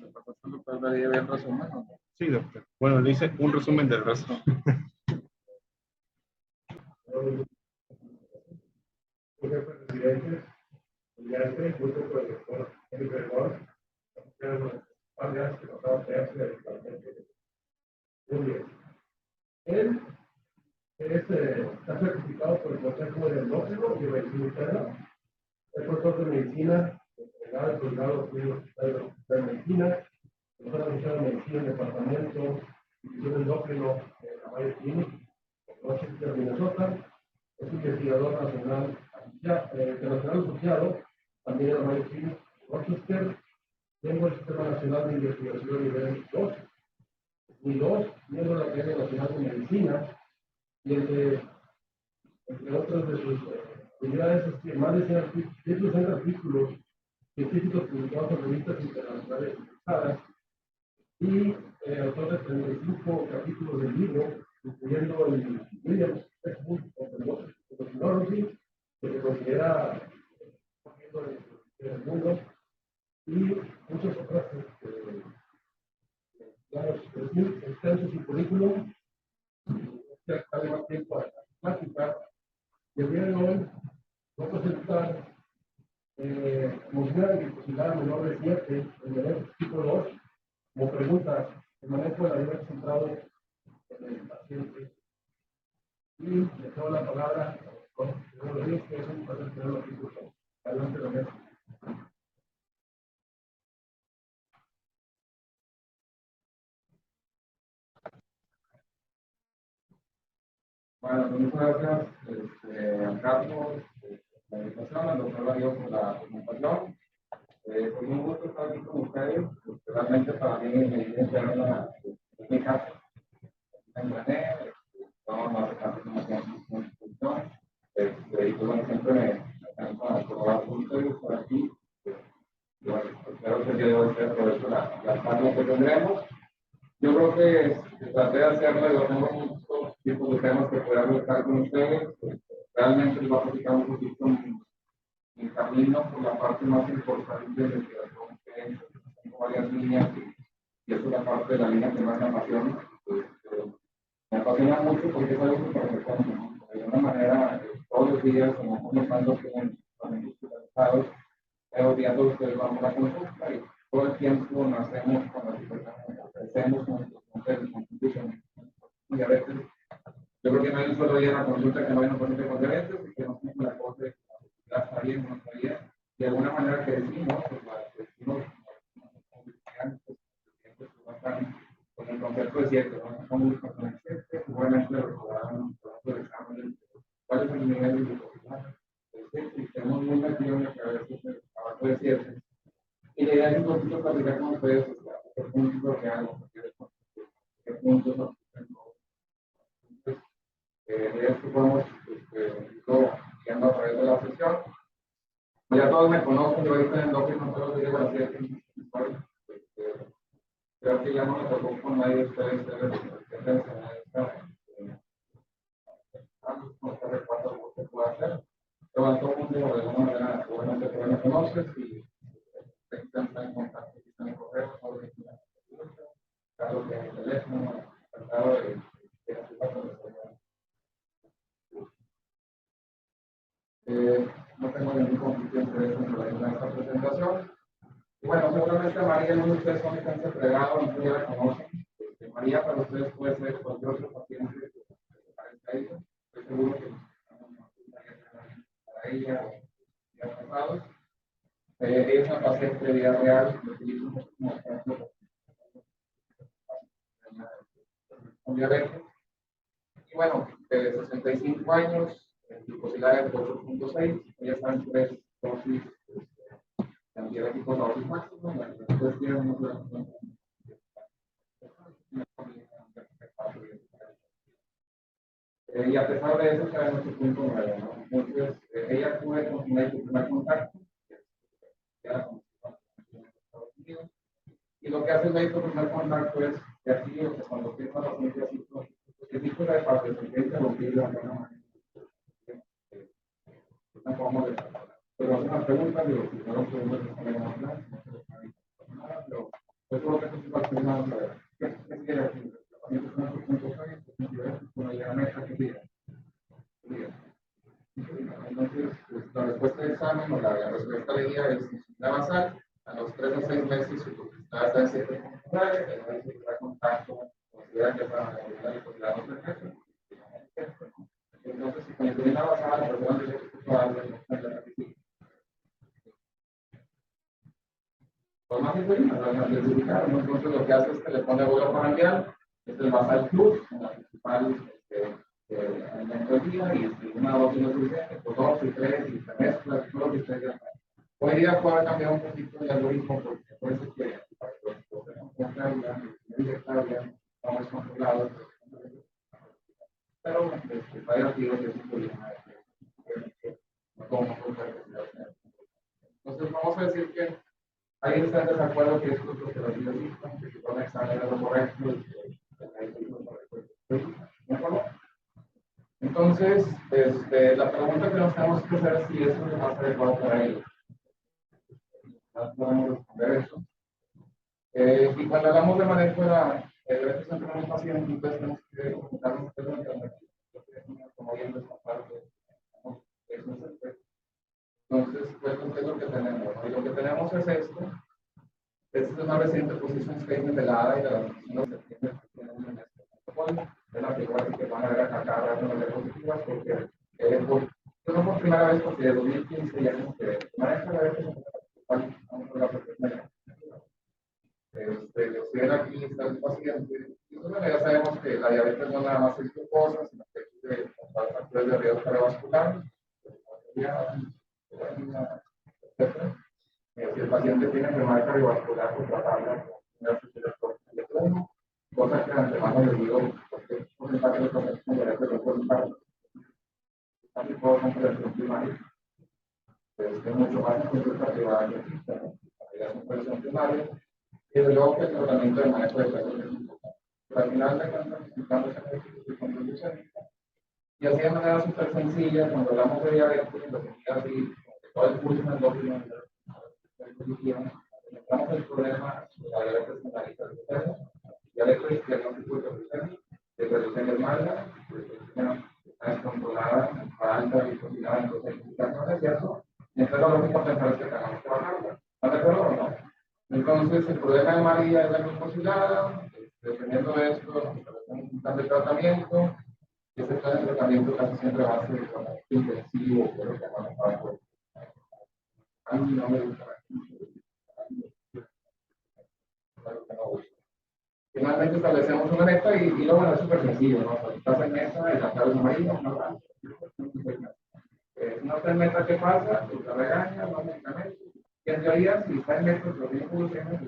pasaste lo que hablaría bien resumen, ¿no? Sí, doctor. Bueno, le hice un resumen del resto. Presidentes, estudiantes, grupo profesor, profesor, que pasaba actualmente. Muy bien. Él está certificado por el Consejo de Endócrino y Medicina Interna. Es profesor de medicina, delegado y coordinador de medicina, profesor asociado de medicina en el departamento de endócrino de la Mayo Clinic, en Rochester, Minnesota. Es investigador nacional, internacional asociado, también en la Mayo Clinic, Rochester, miembro del Sistema Nacional de Investigación nivel 2, y 2, miembro de la Academia Nacional de Medicina, y entre otras de sus actividades, es que más de 160 artículos científicos publicados en revistas internacionales publicadas y autor de 35 capítulos del libro, incluyendo el Williams Textbook of Endocrinology, que se considera el mundo, y muchas otras, digamos, es muy extenso su currículum, ya cabe más tiempo a platicar. Y el día de hoy voy a presentar moción de discapacidad menor de 7, el derecho tipo 2, como pregunta, el manejo de la vida centrado en el paciente. Y le doy la palabra con el señor que es un placer tenerlo aquí. Adelante, Daniel. Bueno, muchas gracias a Carlos, la invitación, al doctor Darío por la presentación. Es un gusto estar aquí con ustedes. Realmente para mí me interesa mi caso. Entrené, vamos a hacer una institución. Y pues bueno, siempre me encanta colaborar con ustedes por aquí. Y bueno, espero que el día de hoy sea aprovecho la charla que tendremos. Yo creo que traté de hacerlo y tengo muchos tipos de temas que podamos estar con ustedes. Realmente les voy a platicar un poquito mi camino por la parte más importante de la investigación que he hecho. Tengo varias líneas y eso es la parte de la línea que más me apasiona. Me apasiona mucho porque es algo que me conecta. De alguna manera, todos los días, como comenzando con los hospitalizados, viendo ustedes vamos a la consulta y todo el tiempo nos hacemos con las situaciones, crecemos con nuestros conceptos, con diabetes. Yo creo que no hay un solo día en la consulta que no haya una paciente con diabetes y que no tenga la cosa de ya está bien, no está bien. De alguna manera que decimos, pues la decimos con el concepto de cierto, ¿no? Son muy conscientes, seguramente lo recordarán el examen, cuál es el nivel de glucosidad. Tenemos muy metido en la cabeza abajo de cierto. Y la idea es un poquito platicar con ustedes, qué puntos es lo que hago, qué puntos lo que tengo. Entonces, la idea es que podemos irlo guiando a través de la sesión. Ya todos me conocen, yo ahorita en endocrino todos los días a las 7. Creo que ya no me tocó con nadie de ustedes no sé recuerdo lo que puedo hacer. Pero a todo el mundo de alguna manera seguramente que me conoces y te encuentran en contacto en el correo, Carlos en el teléfono, encantado de no tengo ningún conflicto de interés en esta presentación. Y bueno, seguramente María, no ustedes son que han entregado, no ya la conocen. María para ustedes puede ser cualquier otro paciente que parezca a ella. Estoy seguro que para ella o días pasados. Ella es una paciente de vida real, lo utilizo como ejemplo con diabetes. Y bueno, de 65 años, glucosidades de 8.6, ella está en 3 dosis de antidiabéticos a dosis máxima, después tiene y a pesar de eso, está en 8.9, ¿no? Entonces, ella acude con su médico primer contacto, y lo que hace el médico primer contacto es que así, o sea, cuando tiene una paciente así, que tipo de parte se quiere interrumpir de alguna manera. No podemos dejar. Pero hace una pregunta, digo, si no lo podemos responder más, pero Pues por lo que esto es parte de una ver. ¿Qué quiere decir? El paciente con un una idea meta que diga. Entonces, pues, la respuesta de examen o la respuesta de guía es la basal. A los 3 o 6 meses, su toxicidad está en 7,9, el médico da contacto, considera que para la toxicidad no se ejerce. Entonces, si con insulina basal, la persona dice que es probable, no se le repite. Por más insulina, la identificar, entonces lo que hace es que le pone vuelo parandial, es el basal plus, la principal alimento del día, y si una dosis no es suficiente, pues 2 y 3, y se mezcla, todo lo que usted ya sabe. Hoy día puede cambiar un poquito el algoritmo, porque por eso que para que los tenemos con carga, vamos controlados, pero vaya activo que es un problema no como entonces vamos a decir que ahí está en desacuerdo que esto es lo que los niños dicen, que si van a examinar lo correcto, ¿de acuerdo? Entonces, la pregunta que nos tenemos que hacer es si eso es lo más adecuado para ellos. No podemos responder eso. Y cuando hablamos de manejo de la derecho de un paciente, entonces tenemos que consultarnos qué es la alternativa, como bien esta parte. Entonces, pues, ¿qué es lo que tenemos? Y lo que tenemos es esto. Esta es una reciente posición statement de la ADA y de la Comisión de Septiembre que tienen en este protocolo. Es la figura que van a ver acá cada una de las diapositivas, porque no por primera vez, porque de 2015 ya como que maneja la vez vamos a la protección. Si ven aquí está el paciente, y bueno, ya sabemos que la diabetes no nada más es glucosa, sino que existe factores de riesgo cardiovascular, etc. Si el paciente tiene enfermedad cardiovascular, pues tratarla con un cosa que de antemano les digo, porque por el parte de los pacientes con diabetes no pueden estar casi todos son prevención primaria. Es mucho más en consulta privada que existe, ¿no? Es una prevención primaria. Y desde luego que el tratamiento de manejo de peso es importante. Pero al final de cuentas, necesitamos ese control glucémico. Y así de manera súper sencilla, cuando hablamos de diabetes, lo que diga así, todo el curso en endócrino, encontramos el problema de la diabetes generalizada del peso, diabetes diagnóstico de glucemia, de glucemia mala, está descontrolada, alta glucosidad, entonces hay complicaciones, ¿cierto? Entonces lo lógico pensar es que tengamos que bajarla. ¿Están de acuerdo o no? Entonces, el problema de María es la glucosilada, dependiendo de esto, nos establecemos un plan de tratamiento, y ese plan de tratamiento casi siempre va a ser intensivo, pero que vamos a ver. A mí no me gusta. Finalmente establecemos una meta y luego bueno, es súper sencillo, ¿no? Estás en meta y la clave es amarilla, una meta que pasa, pues la regaña, no medicamentos. Y en teoría, si está en meta, lo tiene que buscar,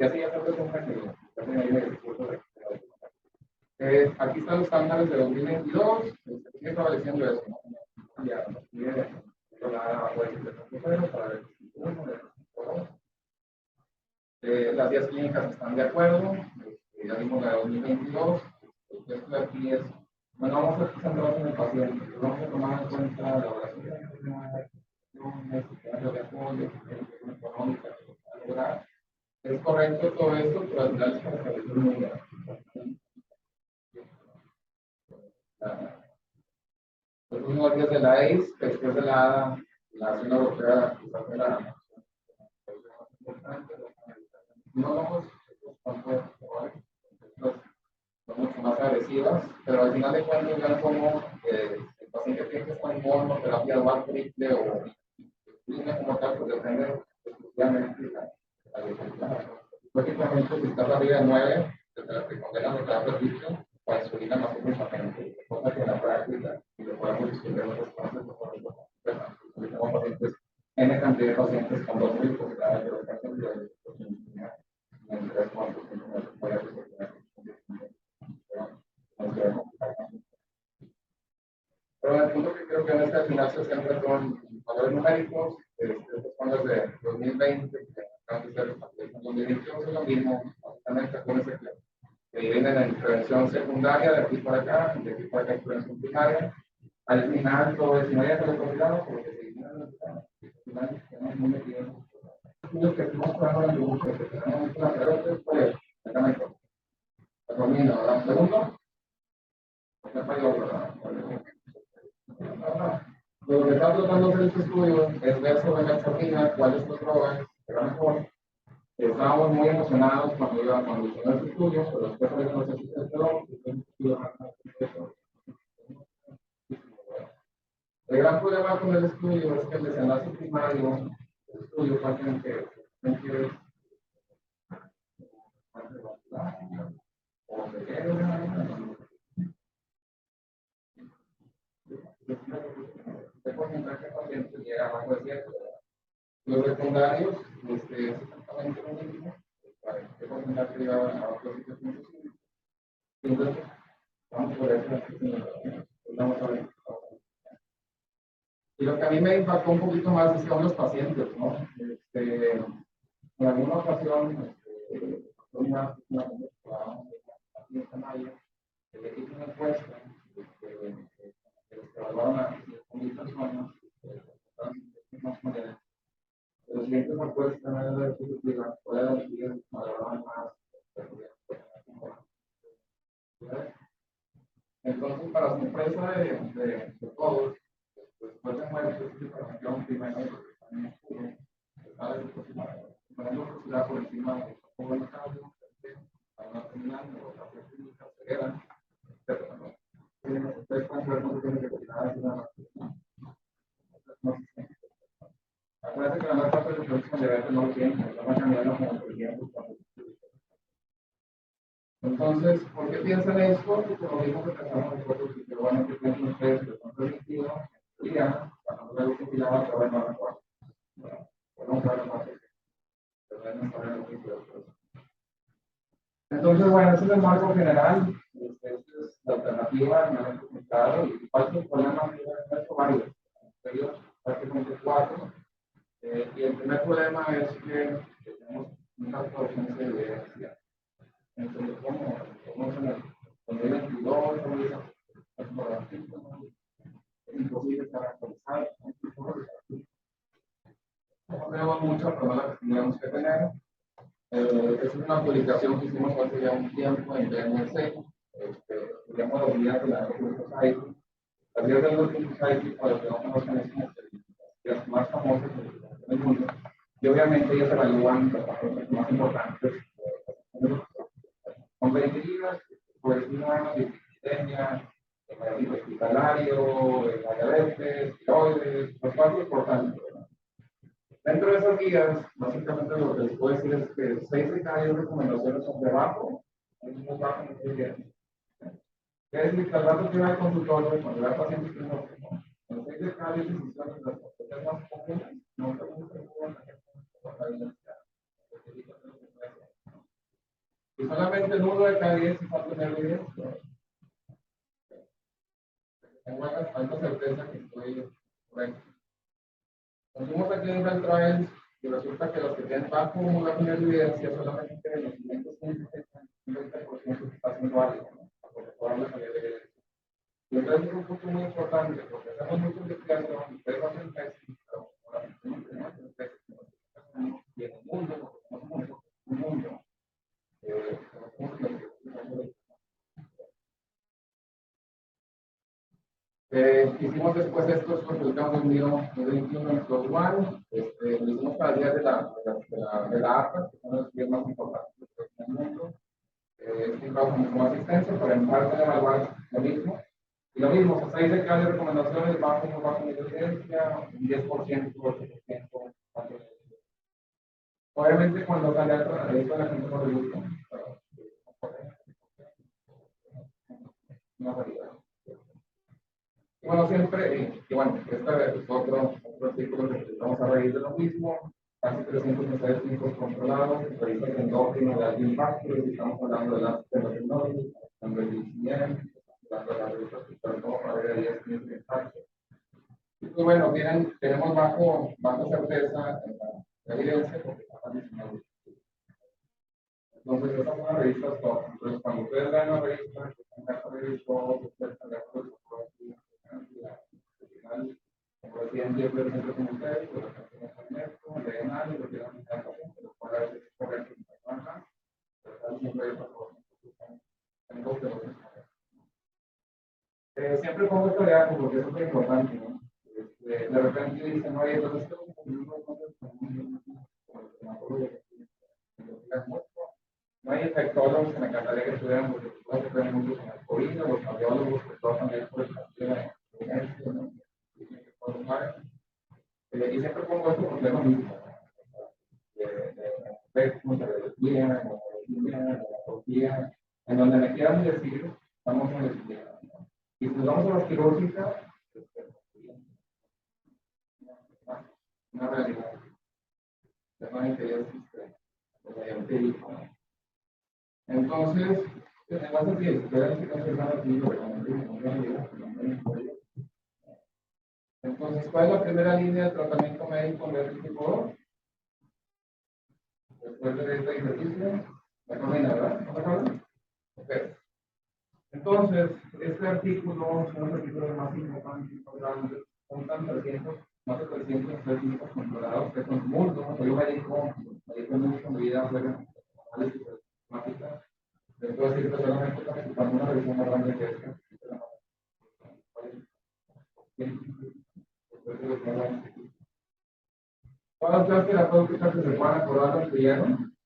y así ya se un mecanismo. Aquí están los estándares de 2022, se sigue estableciendo eso, ¿no? Ya nos pide la para ver las vías clínicas están de acuerdo, ya vimos la de 2022, esto de aquí es, bueno, vamos a centrarnos en el paciente, vamos a tomar en cuenta la evaluación de apoyo, económica, lograr. Es correcto todo esto, pero al final es para establecer un número. Los últimos días de la ACE, después de la Nación Europea, quizás de la no vamos son mucho más agresivas, pero al final de cuentas vean cómo el paciente tiene que estar en monoterapia dual triple o como tal, pues depende exclusivamente de la dificultad. Lógicamente, si estás arriba de 9, te condenan a terapia triple o a insulina más únicamente, cosa que en la práctica, y lo podemos discutir en otros casos, tenemos pacientes, N cantidad de pacientes con 2 triplicidades de los casos de en 3 puntos, pero el punto que creo que en este final se centra son valores numéricos, estos son los de 2020, que acaban de ser en 2021, es lo mismo, básicamente, acuérdense que dividen en prevención secundaria, de aquí para acá, de aquí para acá en prevención primaria. Al final, todo es, si no hay que lo porque se dividen al final, estamos muy metidos. Estudios que estuvimos trabajando en el que tenemos una pregunta, pues, la termino, ¿verdad? Segundo, lo que está tratando de hacer este estudio es ver sobre la metformina, cuáles son las drogas, será mejor. Estábamos muy emocionados cuando hicimos este estudio, pero después de los estudios, el gran problema con el estudio es que el desenlace primario del estudio prácticamente es porcentaje de pacientes llega abajo de 100. Los secundarios, es exactamente lo mismo. ¿Qué porcentaje llega abajo de 7.5? Entonces, vamos por eso. Vamos a ver. Y lo que a mí me impactó un poquito más es que son los pacientes, ¿no? En alguna ocasión, una paciente maya, le hizo una encuesta, que evaluaron a 5.000 personas, más o menos. Los siguientes encuestas de la ejecutiva pueden decir, valoraban más. Entonces, para sorpresa de todos, después de muerte, se información primero, porque también oscuro, está desproporcionado. Por encima de todo el cambio, una terminal, otra técnica, ceguera, etc. Ustedes pueden ver cómo tienen que terminar de una acuérdense que la mayor parte de los productos de venta no lo tienen, están cambiando como por ejemplo. Entonces, ¿por qué piensan esto? Porque lo mismo que pensamos nosotros, y que bueno, que piensan ustedes que son permitidos, ya, cuando luego se filaba, se va a dar mejor. Podemos ver más. Entonces, bueno, ese es el marco general. Esta es la alternativa, me han comentado, y cuál es el problema que hay varios. Ellos prácticamente 4. Y el primer problema es que tenemos una ausencia de evidencia. Entonces, ¿cómo se nos pone 22? Es imposible estar actualizado. No tenemos mucha, pero la que tendríamos que tener. Es una publicación que hicimos hace ya un tiempo en BMC. Estudiamos los días de la Society. Las días de la Society, para los que no conocen, es como las más famosas en el mundo. Y obviamente ellos evalúan las cosas más importantes. Con 20 días, por encima de epidemia, el hospitalario, la diabetes, tiroides, los más importantes. Dentro de esas guías, básicamente lo que les puedo decir es que 6 de cada 10 recomendaciones son de bajo, es muy bajo en este día. ¿Qué es decir? Que al rato que va al consultorio, cuando vea pacientes que no, en 6 de cada 10 decisiones, las cosas más comunes, no se buscan por la evidencia. Y solamente el 1 de cada 10 va a tener evidencia. Tengo alta certeza que estoy correcto. Nos aquí en el trial y resulta que los que tienen bajo formulación de evidencia solamente en los siguientes 20% que está haciendo válido, ¿no? Porque todas las evidencia. Y entonces es un punto muy importante porque hacemos mucha investigación y ustedes hacen testing, pero ahora mismo tenemos que hacer testing y en el mundo, porque somos un mundo, hicimos después estos publicamos en 2021 en Close One, lo hicimos para días de la APA, que son los días más importantes del mundo. Es un trabajo mucho más extenso, pero en parte de evaluar lo mismo. Y lo mismo, 6 de cada recomendaciones bajo de evidencia, un 10%, 8%. Obviamente cuando sale alto la revista la gente no le gusta. Una realidad. Y bueno, siempre, y bueno, este es otro artículo que vamos a reír de lo mismo. Casi 300 ensayos clínicos controlados, revistas endócrino de alto impacto, estamos hablando de las tecnologías, hablando del ICM, hablando de las revistas que están como para ver ahí el impacto. Y pues bueno, tenemos bajo certeza en la evidencia porque están diseñados. Entonces, esas son las revistas top. Entonces, cuando ustedes vean la revista, que están acá de todo, ustedes están de acuerdo con la final, como decían siempre, con ustedes, pues la canción es adicionales, lo que era mitad de paciente, lo cual a veces es correcto y no hay más, pero casi siempre hay otros en dos de los siempre pongo esta diapo porque es súper importante, ¿no? De repente dicen, oye, entonces tengo que no hay infectólogos que me encantaría que estuvieran porque todos se creen mucho en el COVID, los cardiólogos, que todos también por el partido de y siempre pongo esto porque es lo mismo, en donde me quieran decir, estamos en el y si nos vamos a la quirúrgica, una realidad, que ya existe, entonces, en base a que entonces, ¿cuál es la primera línea de tratamiento médico de este tipo? Después de este ejercicio, la colina, ¿verdad? ¿No te acuerdas? Ok. Entonces, este artículo son los artículos más importantes, son tan 300, más de 300 específicos controlados que son muchos. Soy un médico mucho en mi vida, análisis de matemáticas. Después decir que solamente participando en una revisión más grande que esta. Todas las terapéuticas que se puedan acordar lo incluyeron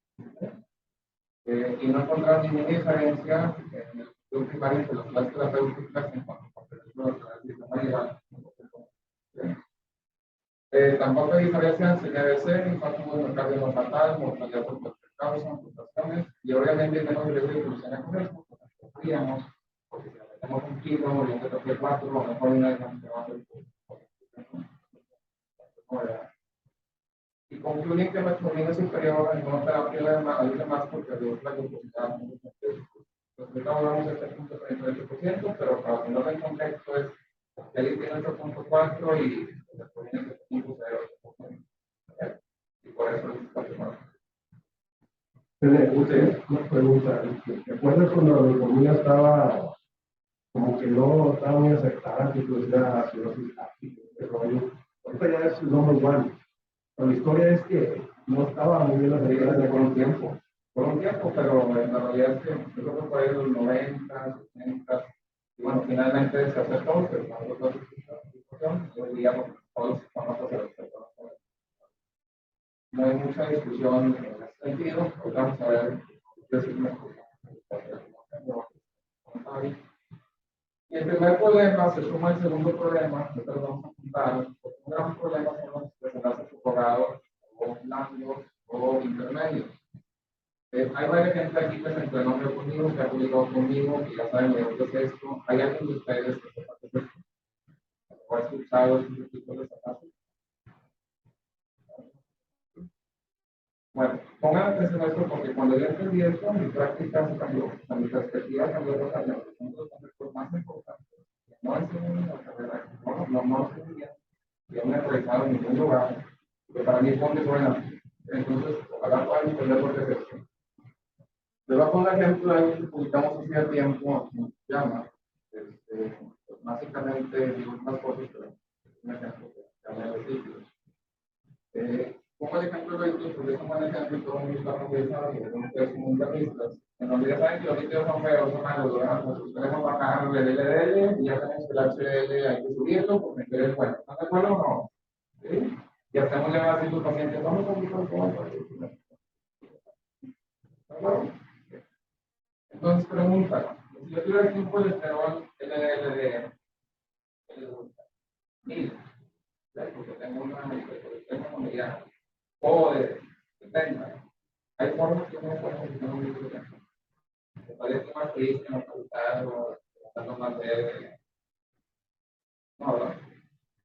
y no encontrar ninguna diferencia en el estudio primario entre las clases terapéuticas en cuanto a competencia del sistema legal. Tampoco hay diferencia en CNBC, infarto miocardio no fatal, mortalidad por cualquier causa, amputaciones, y obviamente tenemos riesgo de evolucionar con esto, porque si metemos un kilo, o un de 4, a lo mejor una de las que va a ser y concluyen que metformina superior a inmunoterapia ayuda más porque reduce la glucosidad. Entonces, hablamos de 7.38%, pero para ponerlo en contexto es que alguien tiene 8.4 y metformina 7.08%. Y por eso es particular. Una pregunta. ¿Recuerdas cuando la metformina estaba como que no estaba muy aceptada, que tuviera cirrosis hepática, este rollo? Ahorita ya es number one. Pero la historia es que no estaba muy bien aceptada por un tiempo. Por un tiempo, pero la realidad es que yo creo que por ahí los 90, 80, y bueno, finalmente se aceptó, pero cuando toda esta discusión, yo diría que todos vamos a hacer no hay mucha discusión en ese sentido, vamos a ver, y el primer problema se suma al segundo problema, que vamos a apuntar, un gran problema son los desenlaces subrogados, o blandos, o intermedios. Hay varias gente aquí que se entrenó conmigo, que ha publicado conmigo, que ya saben lo que es esto. Hay alguien de ustedes que sepa qué es esto, o ha escuchado este tipo de desenlaces. Bueno, pongan atención a esto porque cuando yo entendí esto, mi práctica se cambió, mi perspectiva cambió totalmente. Son los conceptos más importantes. No enseñan en la carrera, no enseñan, y aún he realizado en ningún lugar, que para mí es muy buena. Entonces, ojalá puedan entender por qué es esto. Les voy a poner un ejemplo de algo que publicamos hace tiempo, que se llama, básicamente digo unas cosas, pero es un ejemplo que se llama los ciclos. Como el ejemplo de los porque es un buen ejemplo y todo el mundo está familiarizado, y ustedes como internistas, en donde ya saben que los líquidos son feos, son malos, ¿verdad? Nosotros queremos bajar el LDL y ya sabemos que el HDL hay que subirlo porque el es bueno. ¿Están de acuerdo o no? ¿Sí? Y hacemos llegar a los pacientes, vamos a un alcohol. ¿De acuerdo? Entonces pregunta, si yo tuviera aquí un colesterol LDL de 1000, porque tengo una hipercolesterolemia o de 70, hay formas que no podemos quitar un líquido. Me parece más triste, no causar o tratando más de. No, ¿verdad?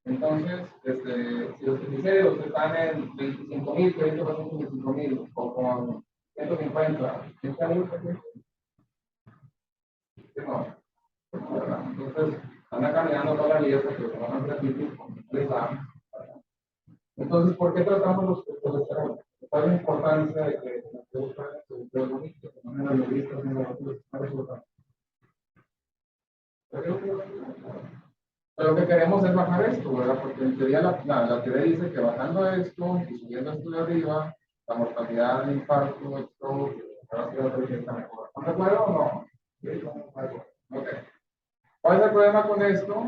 Entonces, si los criterios están en 25,000, que ahorita son 25,000, o con 150, ¿está bien? No, entonces, anda caminando toda la vida porque se van a repetir con les dan. Entonces, ¿por qué tratamos los colesteroles? ¿Cuál es la importancia de que se busquen los bonitos, que no me lo listas en los resultados? Pero lo que queremos es bajar esto, ¿verdad? Porque en teoría la teoría dice que bajando esto y subiendo esto de arriba, la mortalidad del infarto, el stroke, ahora sí va a ser que está mejor. ¿Están de acuerdo o no? Sí, estamos de acuerdo. Ok. ¿Cuál es el problema con esto?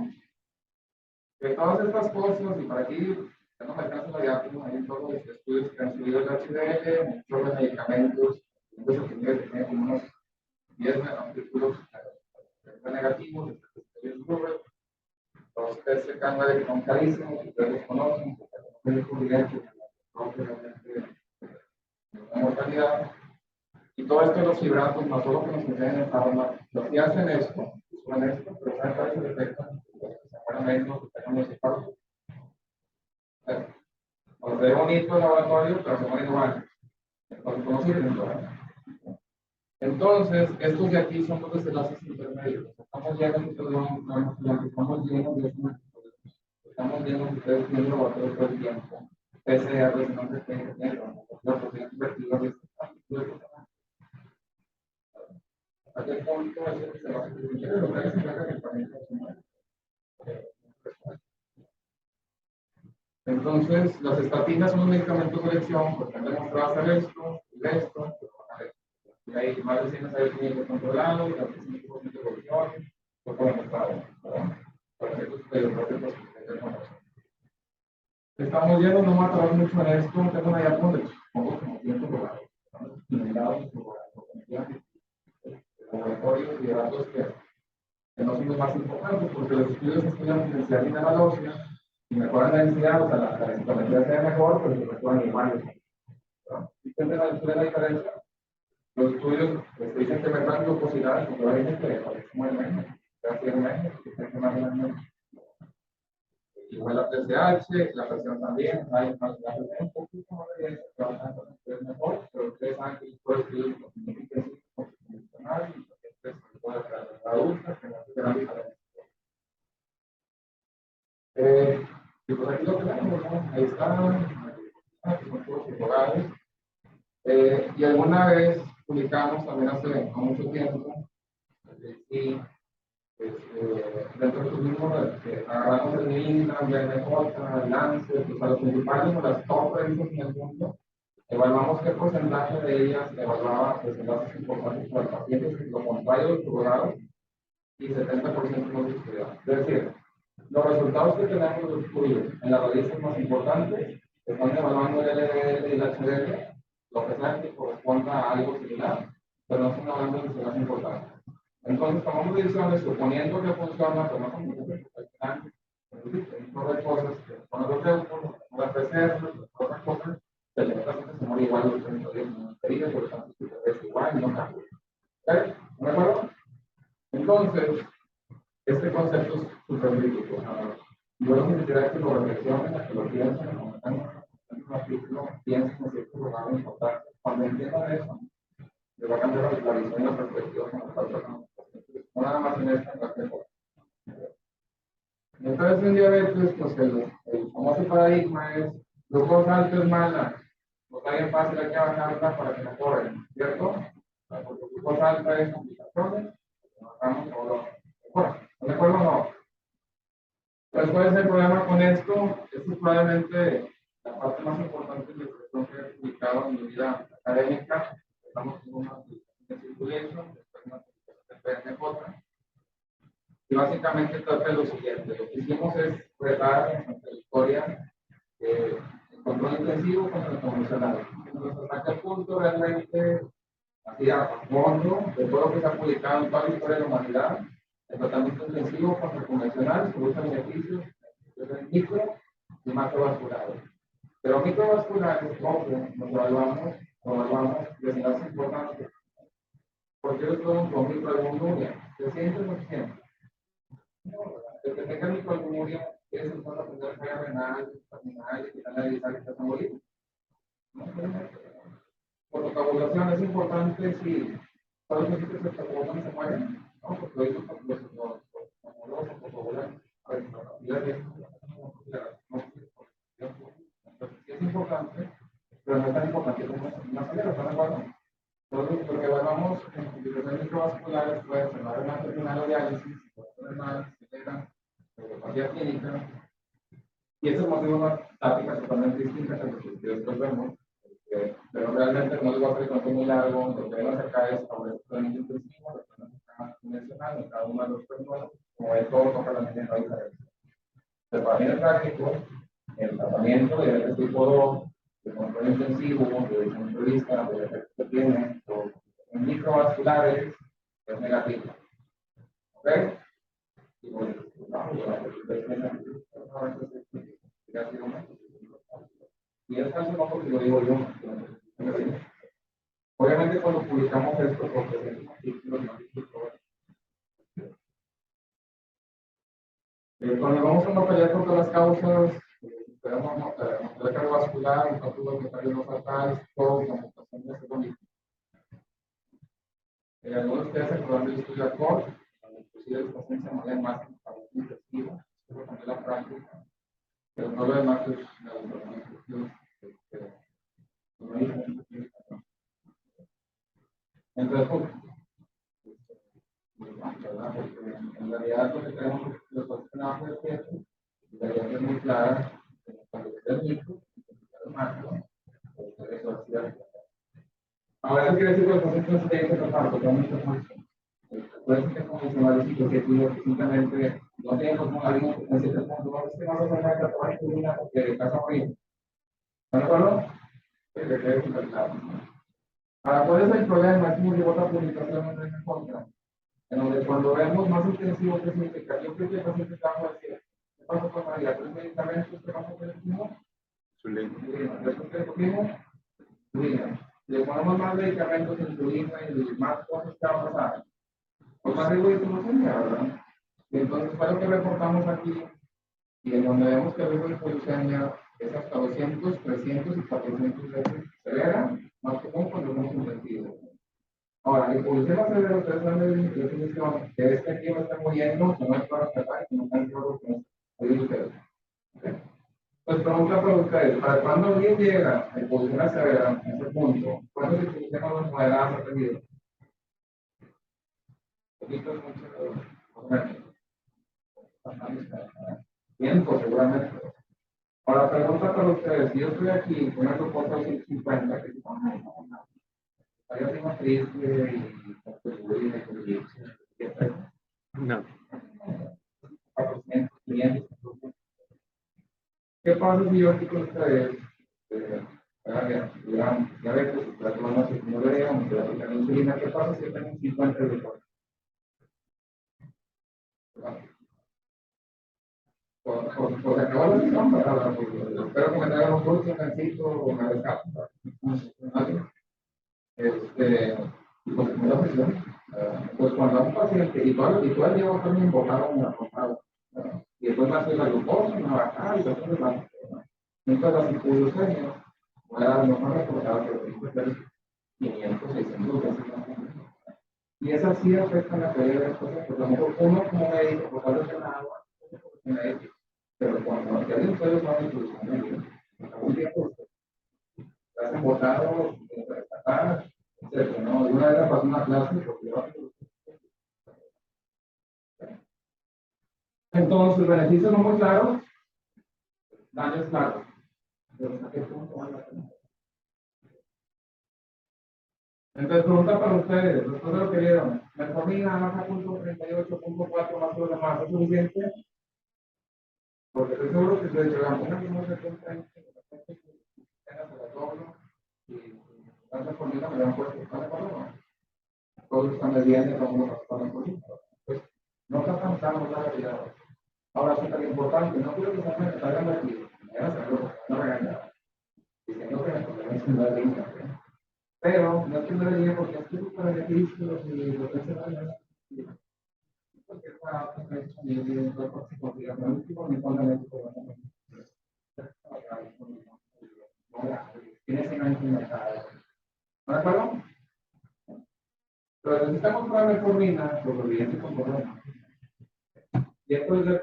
Que todas estas cosas, y para aquí, ya no me alcanza la diápositiva, hay todos los estudios que han subido el HDL, muchos medicamentos, entonces se tiene como unos 10 artículos negativos, los test de cáncer que son carísimos, ustedes los conocen, porque no descubrirán que realmente una mortalidad. Y todo esto de los hidratos, más todo lo que nos enseñan en Harvard, los que hacen esto, suben esto, pero ¿saben cuál es el efecto? Se mueren menos, que tengan los infartos. Os ve bonito el laboratorio, pero se mueren igual. Entonces, no sirven, ¿verdad? Entonces, estos de aquí son los desenlaces intermedios. Estamos llenos de estamos llenos de estamos llenos de ustedes viendo laboratorios todo el tiempo. PCR, no se tiene que tener, ¿a qué punto es el desenlace intermedio? Lo que se trata de entonces, las estatinas son un medicamento de elección porque han demostrado hacer esto, y esto, y hay más de 100 ensayos clínicos controlados, y 25% de evolución, lo pueden mostrar, ¿verdad? Para efectos pedagógicos que tenemos. Estamos yendo, no vamos a tardar mucho en esto, tengo una diapositiva donde pongo como tiempo lugar, estamos numerados por laboratorios y datos que no son los más importantes, porque los estudios estudian densidad mineral ósea, y mejoran la densidad, o sea, la densidad sea mejor, pero se mejoran iguales. ¿Sí entienden la diferencia? Los estudios dicen que mejoran glucosidad, porque hay gente que parece muy menos, casi menos, que tiene que más menos. Igual la TSH, la presión también, hay más la presión un poquito más de evidencia, que bastante es mejor, pero ustedes saben que los estudios convencional y los pacientes adultos que no se dan diferencia. Y pues aquí lo tenemos, ¿no? Ahí están, que son todos iguales. Y alguna vez publicamos también hace no mucho tiempo, y dentro de los mismos, agarramos el Indra, el BMJ, el Lancet, o sea, los principales o las top revistas en el mundo, evaluamos qué porcentaje de ellas evaluaba desenlaces importantes para pacientes, lo contrario de los programados, y 70% no se estudiaban. Es decir, los resultados que tenemos de los estudios en las revistas más importantes están evaluando el LDL y el HDL, lo que sea que corresponda a algo similar, pero no están hablando de desenlaces importantes. Entonces, tomamos decisiones suponiendo que funciona, pero no como que al final, hay cosas que con los reupos, las PCR, otras cosas, que el paciente se muere igual los 30 días en una herida, por lo tanto, es igual y no cambia. ¿De acuerdo? Entonces, este concepto es súper crítico. Yo lo que quisiera es que lo reflexionen, que lo piensen, como están en un artículo, piensen en cierto lugar importante. Cuando entiendan eso, les va a cambiar la visión y la perspectiva con los patrones. No nada más en esta, en la que entonces en diabetes, pues el famoso paradigma es glucosa alta es mala, no está bien fácil, hay que bajarla para que mejoren, ¿cierto? Porque glucosa alta es complicaciones, bajamos o lo mejora. ¿De acuerdo o no? Entonces, ¿cuál es el problema con esto? Esto es probablemente la parte más importante de lo que he publicado en mi vida académica. Estamos en una publicación de circulation, después una publicación de PMJ. Y básicamente trata de lo siguiente. Lo que hicimos es retar nuestra historia el control intensivo contra el convencional. Entonces, hasta qué punto realmente, así a fondo, de todo lo que se ha publicado en toda la historia de la humanidad, el tratamiento intensivo contra el convencional produce beneficios micro y macrovasculares. Pero microvasculares, ojo, nos evaluamos desenlaces importantes. Porque yo estoy con microalbuminuria, se siente por ciento. El que tenga microalbuminuria es el cuando aprender falla renal, terminal, y quitar la dieta que está a morir. Por la coagulación es importante si todos los sitios que se coagulan se mueren, ¿no? Porque hoy los coagulan a ver, entonces sí es importante, pero no es tan importante como una salida, ¿están de acuerdo? Entonces, lo que evaluamos en complicaciones microvasculares puede ser la renal terminal o diálisis, renal, etcétera. patología clínica. Y ese motivo es una táctica totalmente distinta a lo que después vemos. Pero realmente no les voy a hacer el cuento muy largo. Lo que vemos acá es ahora el tratamiento intensivo, lo que vemos acá convencional en cada una de las personas, como es todo toca la misma diferencia. El tratamiento práctico, el tratamiento de este tipo 2, de control intensivo, de entrevista, de efectos que tiene, o microvasculares, es negativo. ¿Ok? Y bueno, y es caso no porque lo digo yo. Obviamente cuando publicamos esto, porque es un artículo, cuando vamos a batallar contra las causas, tenemos mortalidad cardiovascular, impacto de metallos no fatales, todo, la mutación de este mismo. Algunos de ustedes se acuerdan del estudio de ACORD, inclusive los pacientes se mueren más en el intensivo, eso también la práctica, pero no lo demás es entonces, ¿verdad? Porque en realidad lo que tenemos los pacientes es que la idea es muy clara, cuando se el micro, el macro, eso es. Ahora, eso quiere decir que los pacientes se tienen que tratar totalmente funcional. Pueden ser convencionales y objetivos que simplemente no tienen los modalismos que necesitan puntos. Es que no se saca la trabajo de una porque casa horrible. ¿Están de acuerdo? Que quede súper claro. Ahora, ¿cuál es el problema? Es como otra publicación en contra. En donde cuando vemos más intensivo que significa, yo creo que el paciente está a decir, ¿qué pasa con María? ¿Tres medicamentos que vamos a hacer el mismo? Después que cogimos, le ponemos más medicamentos, insulina y más cosas que van a pasar. Pues más riesgo de hipoglucemia, ¿verdad? Y entonces fue lo que reportamos aquí, y en donde vemos que el riesgo de hipoglucemia es hasta 200, 300 y 400 veces severa, más común cuando somos intensivos. Ahora, la hipoglucemia severa, ustedes saben de la definición, que es que aquí no está muriendo, que no hay para tratar, que no está en todo lo que nos ustedes. ¿Okay? Pues pregunta para ustedes, ¿para cuándo alguien llega a hipoglucemia severa en ese punto? ¿Cuántos hipoglucemias moderadas ha tenido? Poquitos, muchos, tiempo, seguramente. Ahora, pregunta para ustedes, si yo estoy aquí con una glucosa de 150, que hay así triste y No. 400, 500. ¿Qué pasa si yo aquí con ustedes, ya ves que la tomamos si no le digamos que la aplican insulina, ¿qué pasa si yo tengo un 50 de glucosa? Pues acabó la sesión, espero que me traigan un dulce, un gancito o me descanso. Pues me da presión. Pues cuando a un paciente, y todo el día va a estar invocado en la portada, y después va a hacer la glucosa, una bajada, y después va a hacer. Mientras las hipoglucemias, voy a dar mejor recordado que los 500, 600 veces más. Y esas sí afectan la calidad de las cosas, porque a lo mejor uno como médico, por tal de el agua, pero cuando ya de ustedes van a incluir algún tiempo, se hacen botados, rescatadas, etc. ¿No? Una vez me pasó una clase, porque entonces, beneficios no muy claros, daños claros. Pero ¿hasta qué punto vale la pena? Entonces, pregunta para ustedes, después de lo que vieron, metformina baja punto 38.4 más o menos más, ¿es suficiente? Porque estoy seguro que si le llegamos una misma frecuencia, y la metformina me la han puesto, ¿están de acuerdo o no? Todos están mediando como una metformina. Pues, no está tan claro la realidad. Ahora, es súper importante, no quiero que se salgan de aquí, mañana se lo van a regañar, diciendo que la conferencia no es digna. Pero no es que no debería porque es que para beneficios y lo que se va a porque esta conferencia de participación no es tipo ni fundamento tiene 100 años en mercado. ¿No de acuerdo? Pero necesitamos para metformina, por lo evidente con problemas. Y esto es el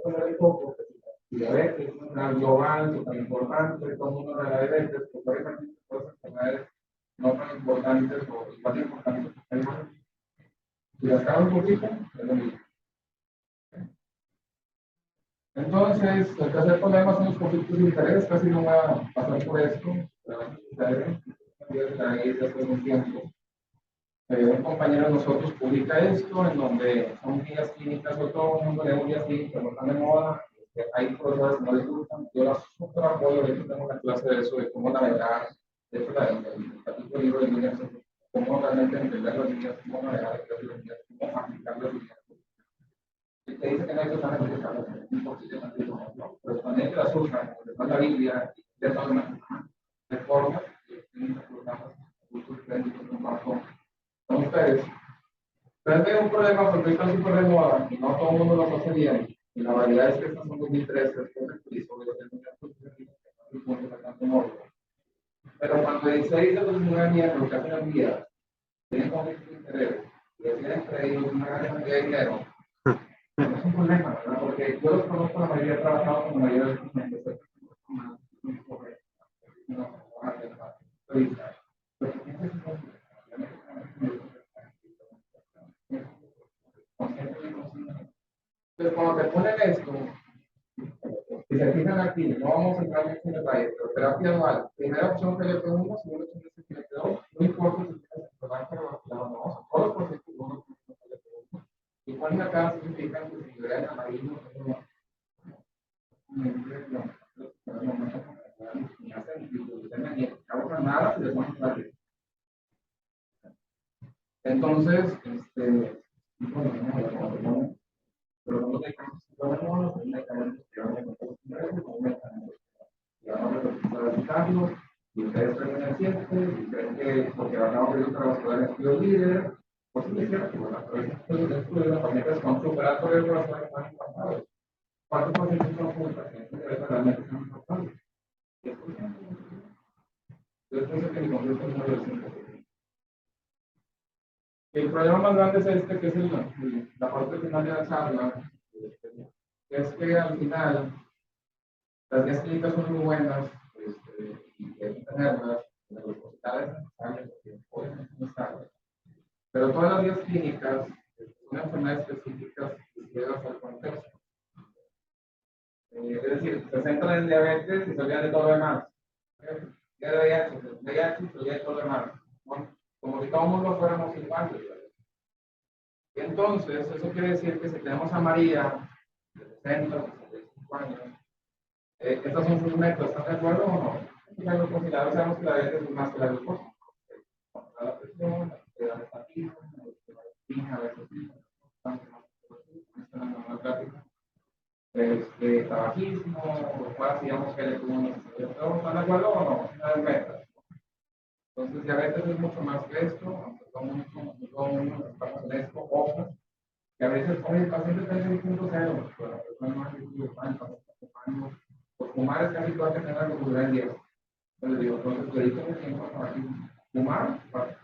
poner el foco, diabetes, es una global, súper importante, todo el mundo de la diabetes, porque hay muchas enfermedades no tan importantes o igual de importantes que hay más. Si las cabe un poquito, es lo mismo. Entonces, el tercer problema son los conflictos de interés. Casi no voy a pasar por esto, pero desde hace un tiempo. Un compañero de nosotros publica esto, en donde son guías clínicas, sobre todo el mundo lee guías clínicas, no están de moda, hay profesores que no les gustan, yo las súper apoyo, de hecho tengo una clase de eso, de cómo navegar, de hecho el capítulo libro de líneas, cómo realmente entender las líneas, cómo navegar las líneas, cómo aplicar las líneas. Y te dice que no hay que usar las líneas, un poquito de antiguo, ¿no? Pero también que las usan, como está la Biblia, de todas maneras, de forma, que tienen programas, cursos técnicos, comparto con ustedes. Pero hay un problema porque están súper de moda y no todo el mundo lo hace bien. Y la realidad es que estas son 2013, después del piso, de los pero cuando el 6 de los 9 miembros que hacen el día tienen conflicto de interés y deciden entre ellos una gran cantidad de dinero, no es un problema, ¿verdad? Porque yo los conozco, la mayoría he trabajado con la mayoría de los clientes, entonces, cuando te ponen esto, si se fijan aquí, no vamos a entrar mucho en detalle, pero terapia anual, primera opción que le pregunto, segunda opción es que le quedó, no importa si tienes el programa, pero la vamos a todos por ciento, uno que le pregunto. Y cuando acá significa que si le dan amarillo, nada, se les va a entonces, pero no medicamentos no medicamentos que van a evitarlo, y ustedes creen en ciencia, y creen que porque van a abrir un cardiovascular en estudios líderes, pues sí es cierto, ¿verdad? Pero estos estudios de pacientes con superatorio corazón están impactados. ¿Cuántos pacientes son con pacientes que realmente están impactados? 10%. Yo pienso que mi concepto es muy del 5%. El problema más grande es este, que es la parte final de la charla, es que al final las guías clínicas son muy buenas y hay que tenerlas en los hospitales necesarios, porque obviamente no están. Pero todas las guías clínicas son enfermedades específicas ligadas al contexto. Es decir, se centran en diabetes y se olvidan de todo lo demás. Ya de VIH, se olvida de todo lo demás. Bueno, como si todo el mundo fuéramos iguales. Entonces, eso quiere decir que si tenemos a María, de 60, 65 años, estas son sus metas, ¿están de acuerdo o no? Ya lo consideramos, sabemos que la diabetes es más que la glucosa. La presión, la estatina, a veces sí, tabaquismo, lo cual digamos que le tuvo una ¿están de acuerdo o no? Una de metas. Entonces, diabetes es mucho más que esto, aunque todo el mundo estamos en esto, ojo, que a veces, oye, el paciente está en 6.0, pero la persona no es de pan, por fumar es casi todo que tener la cultura en 10. Entonces digo, entonces dedico mi tiempo para fumar, para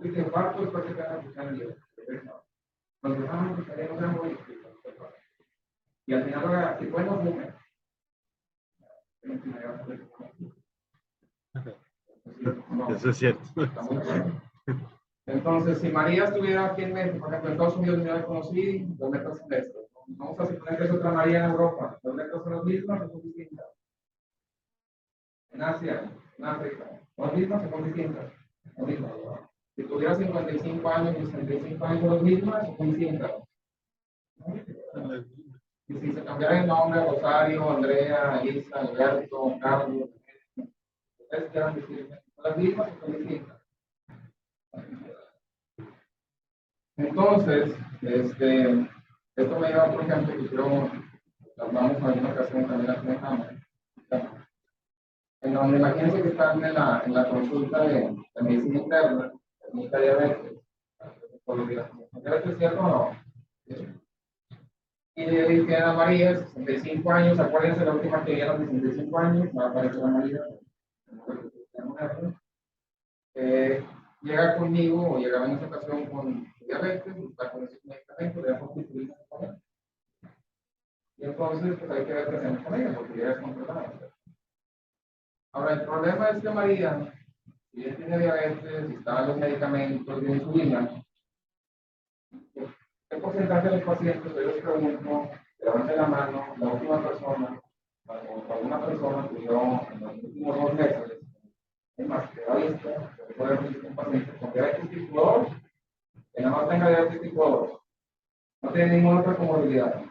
el infarto es para que tenga la cultura en 10. Entonces, pues queremos ser muy y al final, si pueden, no fumen. Eso es cierto. Entonces, si María estuviera aquí en México, por ejemplo, en Estados Unidos, yo la conocí, dos metas son esto. Vamos a suponer que es otra María en Europa. Dos metas son las mismas o son distintas. En Asia, en África, las mismas o son distintas. Las mismas. Si tuviera 55 años y 65 años, son las mismas o son distintas. Y si se cambiara el nombre, Rosario, Andrea, Elisa, Alberto, Carlos, ustedes quieran decir, ¿son las mismas o son distintas? Entonces, esto me lleva, por ejemplo, que creo, hablamos en alguna ocasión también la comentamos, en donde imagínense que están en la consulta de medicina interna, de diabetes, por lo que la diabetes es cierto o no. Y tiene a María, 65 años, acuérdense la última que vieron, 65 años, va a aparecer a María, llega conmigo o llegaba en esa ocasión con diabetes, está con esos medicamentos, le damos insulina con él. Y entonces, pues hay que ver qué hacemos con ella, porque ya es controlada. Ahora, el problema es que María, si ella tiene diabetes, si está en los medicamentos de insulina, ¿qué porcentaje de los pacientes, yo les pregunto, levante la mano, la última persona, o alguna persona que yo en los últimos 2 meses, es más, que la vista, se puede ver un paciente con diabetes tipo 2, que nada más tenga diabetes tipo 2, no tiene ninguna otra comorbilidad.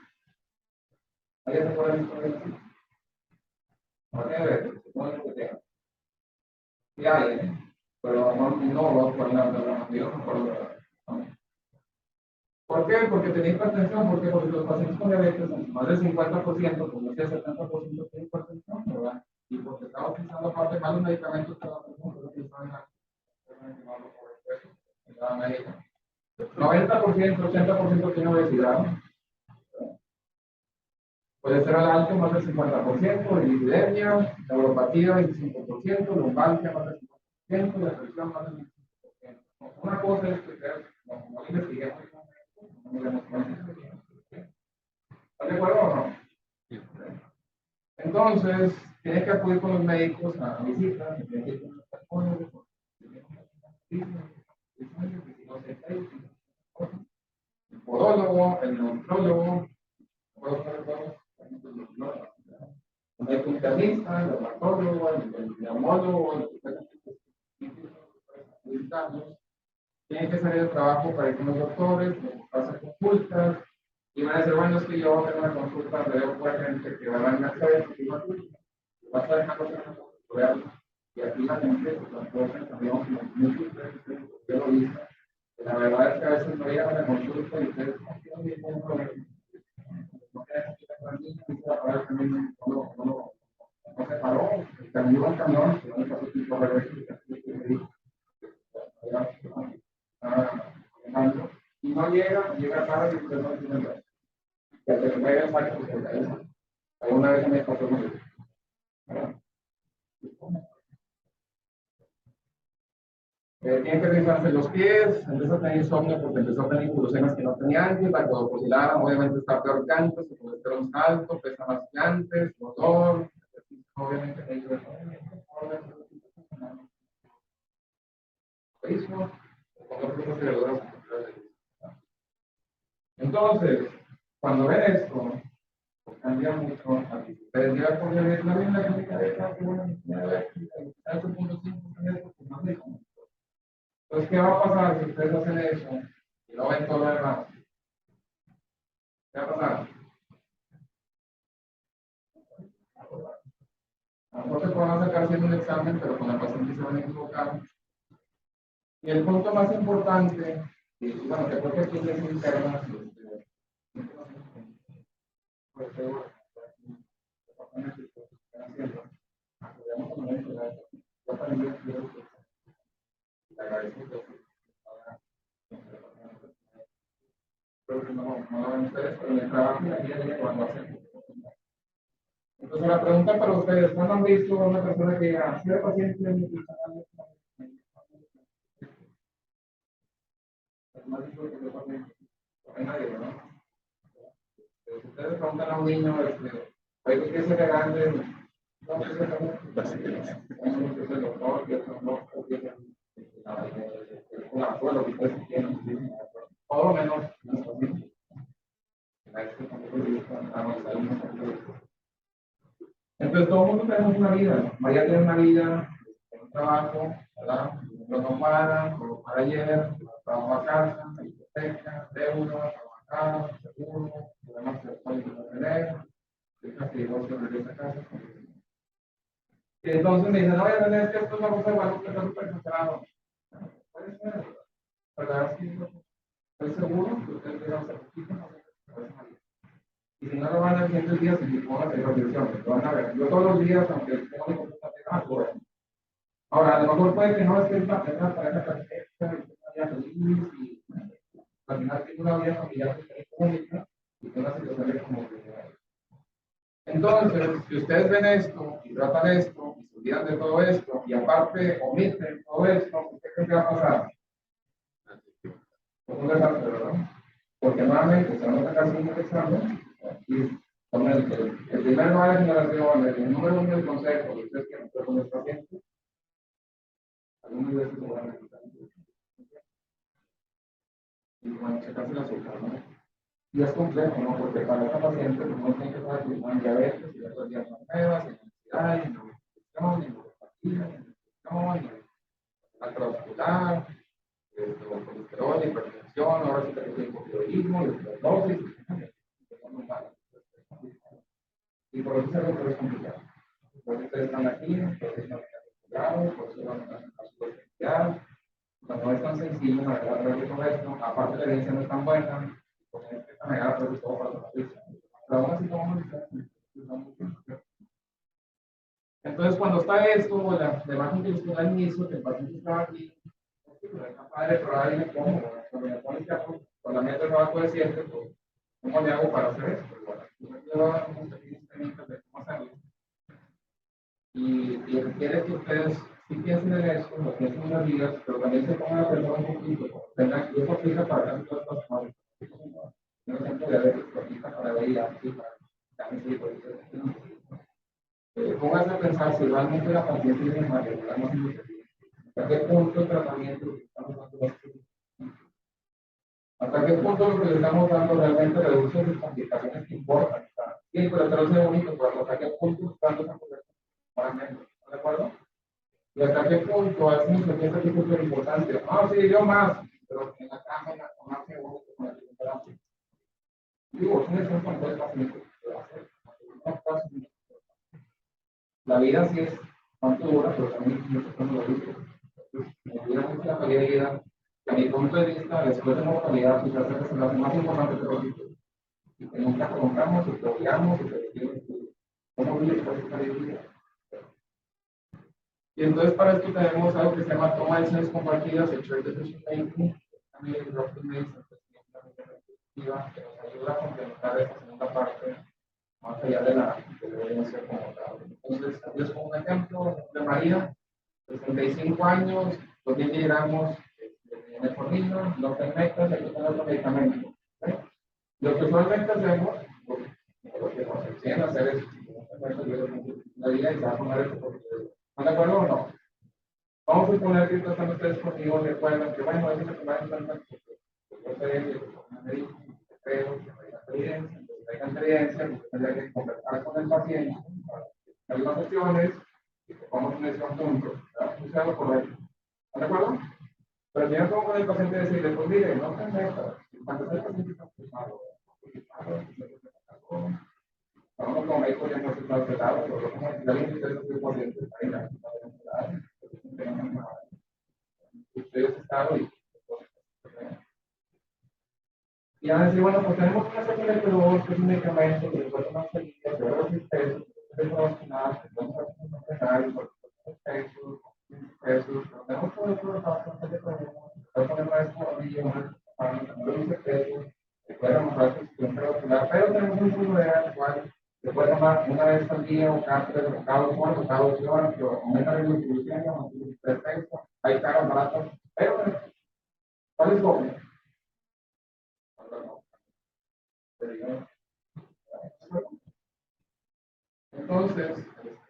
¿Alguien se puede ver? No tiene diabetes, se puede que tenga. Sí hay, pero no lo por la yo no recuerdo. ¿Por qué? Porque tenía hipertensión, porque los pacientes con diabetes, más del 50%, como decía, 70% tienen hipertensión, ¿verdad? Y porque estaba utilizando aparte malos medicamentos que la persona que utilizaban en la médica. 90%, 80% tiene obesidad. Puede ser al alto más del 50%, dislipidemia, neuropatía 25%, lumbalgia más del 50%, depresión más del 25%. Una cosa es que no investigué muy bien, ¿estás de acuerdo o no? Entonces, tienes que acudir con los médicos a visitas, tienes que ir con los psicólogos, el podólogo, el neutrólogo, el médico internista, el dermatólogo, el neumólogo, tienen que hacer el trabajo para ir con los doctores, hacer consultas, y van a decir, bueno, es que yo tengo una consulta, veo por gente que va a dar Mercedes, y va a estar dejando hacer y aquí la gente se transporta en camión, múltiples, yo lo hice. La verdad es que a veces no llegan a la consulta y ustedes no tienen ningún problema. No quieren que la niña y se va a parar el camino, no se paró, el camión, que no pasó tipo de regreso, y no llega tarde y usted no tiene nada. Que te traiga el saco porque alguna vez me pasó con eso. Tienen que revisarse los pies, empieza a tener insomnio porque empezó a tener glucosemas que no tenía antes, la codoposilara obviamente está peor que antes, el colesterol es alto, pesa más que antes, dolor, obviamente hay que entonces, cuando ven esto, pues cambia mucho. Pero ya por la misma clínica de cáncer, entonces, ¿qué va a pasar si ustedes hacen eso y no ven todo lo demás? ¿Qué va a pasar? A lo mejor se pueden sacar haciendo un examen, pero con la paciente se van a equivocar. Y el punto más importante, y bueno, que creo que aquí es interna, no lo ven ustedes, pero en el trabajo y aquí cuando hacen. Entonces la pregunta para ustedes, ¿cuándo han visto a una persona que diga, si el paciente es nutricional? Es más difícil que yo paciente. No hay nadie, ¿no? Si ustedes preguntan a un niño, oye, ¿qué se le grande? No, ¿qué se le grande? Bueno, que es el doctor, que es el doctor, que es el abuelo que ustedes tienen, por lo menos, no es así. Entonces, todo el mundo tenemos una vida. María tiene una vida, un trabajo, ¿verdad? No para ayer, trabajo a casa, hipoteca, deuda, trabajar, seguro, problemas que pueden tener, deja que divorcio regrese a casa. Y entonces me dicen, no, ya ves que esto es una cosa igual que está súper exagerado. Puede ser, ¿verdad? Sí, estoy seguro que ustedes deben hacer y si no lo van a ver el día, si pongan en reflexión, lo van a ver. Yo todos los días, aunque tengo mi computadora, lo veo. Ahora, a lo mejor puede que no esté en la pareja perfecta, y que no feliz, y al final tiene una vida familiar única, y que una situación de como que. Entonces, si ustedes ven esto, y tratan esto, y se olvidan de todo esto, y aparte omiten todo esto, ¿qué creen que va a pasar? Pues un desastre, ¿verdad? Porque nuevamente se van a sacar un examen, y con el primer lugar de generación, el número 1 del consejo, y ustedes que no pueden con los pacientes, algunas veces se van a quitar. Y bueno, checarse el azúcar, ¿no? Y es complejo, ¿no? Porque para esta paciente uno tiene que saber que tiene diabetes, y las días son nuevas, en ansiedad, en nutrición, en neuropatía, en nutrición, en cardiovascular, colesterol, hipertensión, ahora sí que tiene hipotiroidismo, hiperdosis, y por eso es algo que es complicado. Por eso ustedes están aquí, por eso están estudiados, por eso van a su especial. No es tan sencillo navegar todo esto, aparte la evidencia no es tan buena, con esta manera pues todo para la risa. Pero aún así tomamos decisiones. Entonces cuando está esto, la imagen que les pongo al inicio, que el paciente estaba aquí, está padre, pero ahora viene cómo, cuando me pones ya con la meta de trabajo de siempre, pues, ¿cómo le hago para hacer esto? Bueno, yo voy a dar unos pequeños técnicas de cómo hacerlo. Y lo que quiero es que ustedes sí piensen en eso, lo piensen en las vidas, pero también se pongan a pensar un poquito, tengan, y eso aplica para casi todas las cosas. Por ejemplo, diabetes, aplica para VIH, para cáncer, por ejemplo. Pónganse a pensar si realmente la paciente tiene mal, ¿hasta qué punto el tratamiento que estamos dando? ¿Hasta qué punto lo que le estamos dando realmente reduce sus complicaciones que importan? Sí, pero es bonito, pero ¿hasta qué punto están dando para menos? ¿De acuerdo? ¿Y hasta qué punto a veces se piensa que es súper importante? Ah, sí, yo más, pero en la cama, en la cama, con la quimioterapia. Digo, es un ejemplo con todo el paciente. La vida sí es cuánto dura, pero también mucho cuando lo dice. Me ayuda mucho la calidad de vida. A mi punto de vista, después de mortalidad, quizás es la más importante de los hijos. Y que nunca prolongamos, y prolongamos, y que ¿cómo vive esta calidad de vida? Y entonces para esto tenemos algo que se llama toma de decisiones compartidas, el shared decision making, también el Dr. Mason, que nos ayuda a complementar esta segunda parte más allá de la evidencia como tal. Entonces, aquí les pongo un ejemplo de María, 65 años, 2.000 miligramos de metformina, no te metas, hay que tener otro medicamento. ¿Sí? Lo que usualmente hacemos, lo que nos enseñan a hacer es, la vida y se va a poner esto porque, ¿están de acuerdo o no? Vamos a suponer que están ustedes conmigo, recuerdan que, bueno, hay que tomar en cuenta que yo sé que me médico, creo que no hay experiencia, entonces hay experiencia, pues tendría que conversar con el paciente, para las opciones, y que vamos a decisión juntos, ¿verdad? Eso es lo correcto. ¿Están de acuerdo? Pero si yo como con el paciente decirle, pues mire, no te metas, cuando el paciente está ocupado, vamos como médico ya no se está alterado, pero como si alguien quiere ser un paciente, está en la ustedes estaban y van a decir, bueno, pues tenemos una serie de productos, que es un medicamento que después de más feliz, de ahora sí pesos, que es vacunar, que vamos a hacer un escenario, por pesos, pero tenemos todo esto de bastante de problemas, voy a poner una escobilla, una luz de pesos, que puede mostrar su sistema cardiovascular, pero tenemos un punto de al cual se puede tomar una vez al día o cada 3 o cada 2 horas o cada 2 horas, que aumenta la glucosa, aumenta el peso, hay caras baratas, pero ¿cuál es doble? Entonces,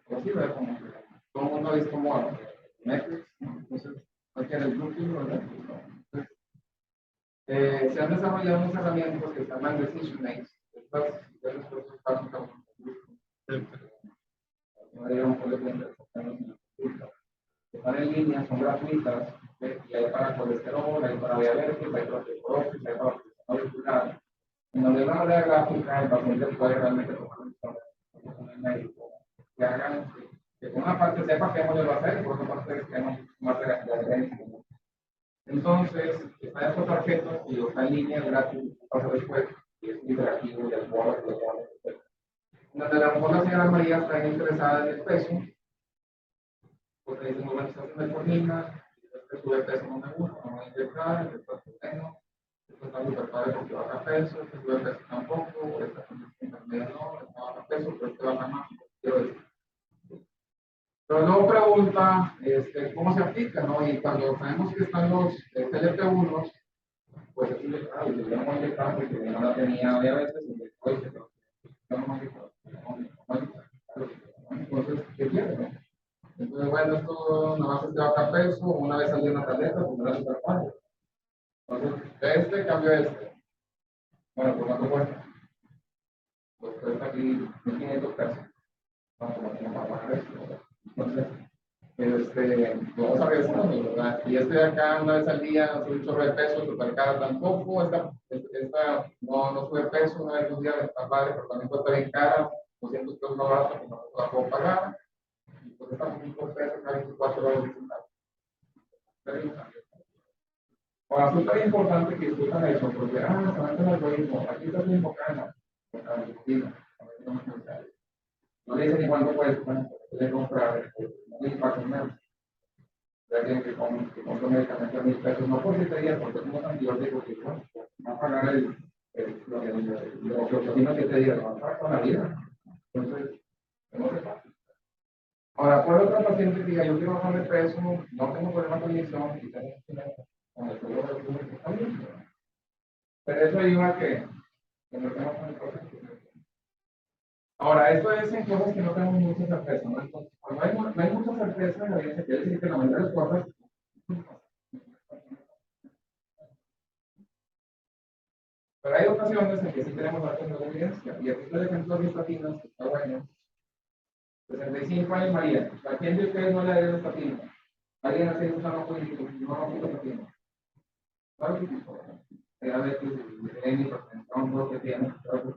así ve como que todo el mundo ha visto como Netflix, entonces no quiere el glúteo, ¿verdad? Entonces, se han desarrollado unas herramientas que se llaman Decision Mates. Estas, ya después pasan están en línea, son gratuitas, y hay para colesterol, hay para diabetes, hay para osteoporosis, hay para presión auricular. En donde de una manera gráfica el paciente puede realmente tomar decisiones con el médico, que hagan, que por una parte sepa qué modelo va a hacer y por otra parte que no más de evidencia. Entonces, está esta tarjeta y está en línea, gratis, pasa después, y es interactivo y el bono, etc. Donde a lo mejor la señora María está interesada en el peso, porque dice, bueno, está haciendo metformina, este sube peso no me gusta, no voy a inyectar, después tengo. Esto está súper padre porque baja peso, este sube peso tampoco, esta intermedia no, esta baja peso, pero este baja más, quiero decir. Pero luego pregunta cómo se aplica, ¿no? Y cuando sabemos que están los TLP1, pues es inyectable, yo no voy a inyectar porque yo no la tenía diabetes, entonces, yo no me entonces, ¿qué quiere, no? Entonces, bueno, esto nada más te baja peso, una vez al día una tableta, pues era súper fácil. Entonces, cambio este. Bueno, pues ¿cuánto cuesta? Pues cuesta aquí 1.500 pesos. No, como que no va a pagar eso, ¿verdad? Entonces, vamos a ver esto, ¿verdad? Y de acá una vez al día sube un chorro de peso, supercara tampoco, esta no sube peso, una vez al día está padre, pero también cuesta bien cara, 200 pesos más barato, que no la puedo pagar, y pues esta 500 pesos, cada 24 horas de centavos. Ahora, súper importante que discutan eso, porque, se van con el algoritmo, aquí está su invocana, no le dicen ni cuánto cuesta, puede comprar, no le impacta nada. Alguien que compra medicamentos a 1.000 pesos, no por 7 días, porque es un antibiótico que va a pagar lo que opina 7 días, lo va a pagar toda la vida. Entonces, no se pasa. Ahora, por otra paciente que diga, yo quiero bajar de peso, no tengo problema con inyección, y tengo con el seguro de público también. Pero eso iba que nos tenemos con el proceso. Ahora, esto es en cosas que no tenemos mucha certeza, ¿no? Entonces, cuando no hay mucha certeza, la evidencia quiere decir que la mayoría de las cosas. Pero hay ocasiones en que sí tenemos datos de evidencia. Y aquí está el ejemplo de estatinas, que está bueno. 65 años María. ¿A quién de ustedes no le ha dado estatina? ¿Alguien hace eso no político? No, estatina. Claro que sí. Diabetes, hipertensión, todo lo que tiene, pero pues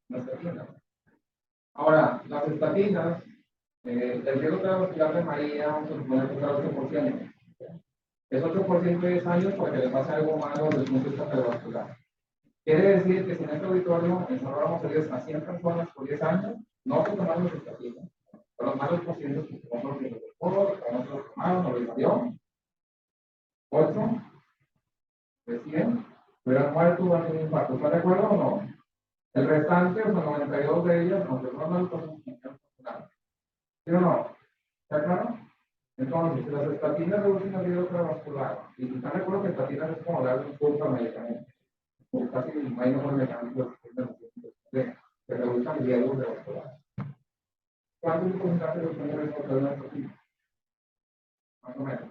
no estatina. Ahora, las estatinas, el riesgo cardiovascular de María se supone que es el 8%. Es 8% de 10 años para que le pase algo malo desde el punto de vista cardiovascular. Quiere decir que si en este auditorio encerramos a 100 personas por 10 años, no se tomaron los estatinas. Pero los malos pacientes que tomaron los de foro, que no se los tomaron, no les salió. 8 de 100 hubieran muerto durante un infarto. ¿Está de acuerdo o no? El restante, o sea, 92 de ellas, no se toman los pacientes. ¿Sí o no? ¿Está claro? Entonces, si las estatinas reducen el riesgo cardiovascular, y si están de acuerdo que estatinas es como darle un curso al medicamento, porque casi no hay mejor medicamento que reduzcan el riesgo cardiovascular. ¿Cuánto es el porcentaje de los que mueren por una estatina? Más o menos.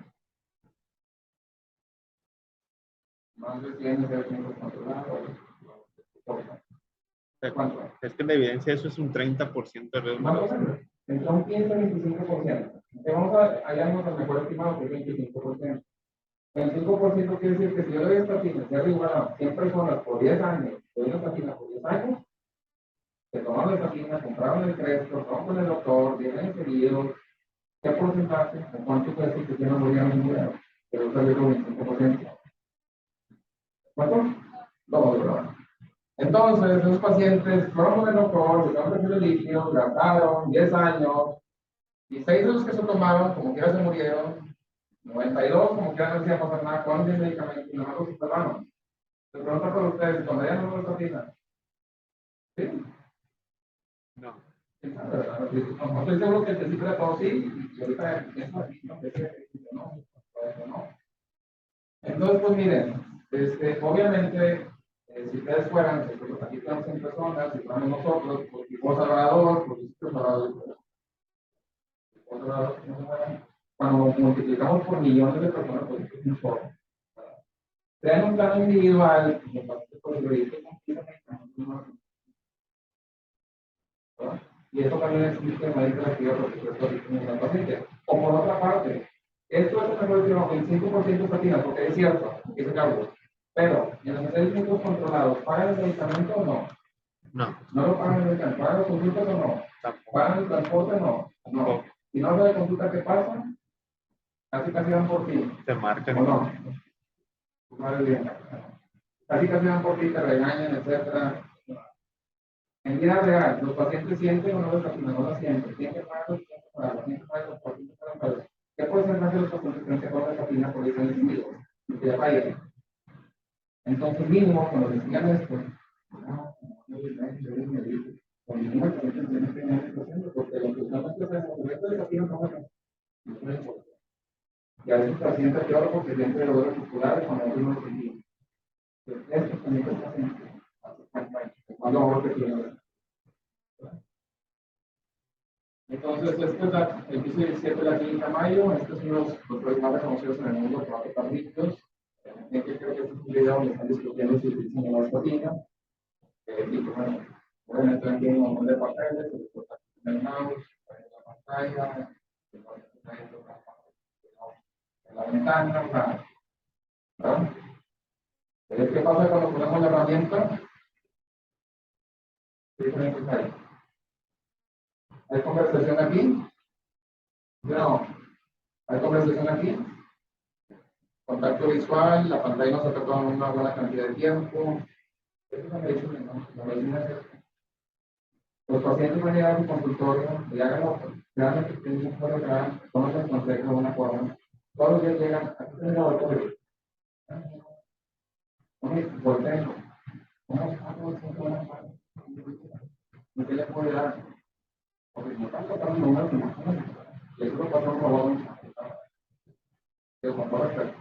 Más de 100 de 500 controlados. ¿Cuánto? Es que la evidencia eso es un 30% de riesgo. Más o menos. Entre un 15 y 25%. Vamos a hallarnos al mejor estimado que es 25%. 25% quiere decir que si yo le doy estatina, si arriba a 100 personas por 10 años, doy una estatina por 10 años, se tomaron la estatina, compraron el crédito, fueron con el doctor, vienen enseguidos, ¿qué porcentaje? ¿O cuánto puede decir que tiene una movilidad mundial? Que usa el 25%. ¿Cuánto? No, ¿verdad? Entonces, esos pacientes fueron con el doctor, se tomaron perfil líquido, gastaron 10 años, y 6 de los que se tomaron, como quiera se murieron, 92, como quiera no hacía pasar nada con el medicamento, y nada más los superaron. Se pregunta por ustedes, ¿tomarían una estatina? ¿Sí? No. No estoy seguro que te cifra todo sí, y ahorita es así, ¿no? Entonces, pues miren, obviamente, si ustedes fueran, pues aquí estamos 100 personas, si fuéramos nosotros, pues tipo Salvador, pues Salvador, cuando multiplicamos por millones de personas, pues es un solo. Crean un plan individual, y eso también es un sistema de interactivo porque la paciente. O por otra parte, esto es una cuestión, el 5% estatina, porque es cierto, que se cargo. Pero, en los medicamentos controlados, ¿pagan el medicamento o no? No. ¿No lo pagan el medicamento? ¿Pagan los consultas o no? ¿Pagan el transporte o no? No. Si no se de consulta, ¿qué pasa? Casi van por ti. Se marcan. ¿O no? Madre bien. Casi van por ti, te regañan, etcétera. En vida real, los pacientes sienten o no los pacientes no lo sienten. Sienten más los pacientes para los ¿qué porcentaje de los pacientes creen que con la estatina por eso decidido? Y ya fallan. Entonces, mínimo, cuando les digan esto, porque lo que usualmente hacemos, el resto de estatina no es. Y a veces pacientes peor porque siempre dolores musculares cuando no lo sentimos. Esto también es paciente. Cuando que tiene. Entonces, este es el piso 17 de la clínica Mayo. Estos son los productos más reconocidos en el mundo que va a tocar líquidos. Creo que este es un video donde están discutiendo si utilizan la estatina. Y pues, bueno, obviamente aquí hay un montón de papeles, el mouse, la pantalla, en la ventana, ¿verdad? ¿Qué pasa cuando ponemos la herramienta? ¿Qué diferencias hay? ¿Hay conversación aquí? No. ¿Hay conversación aquí? Contacto visual, la pantalla no se ha tocado una buena cantidad de tiempo. Eso es la medicina, ¿no? La medicina es esto. Los pacientes van a llegar a un consultorio y hagan realmente que tienen un fuero real, conocen el consejo de una forma. Todos los días llegan, aquí tengo la doctora. Volteo. ¿Qué le puede dar? Porque si no están tocando números, y eso lo pasó un robot, que con todo respeto.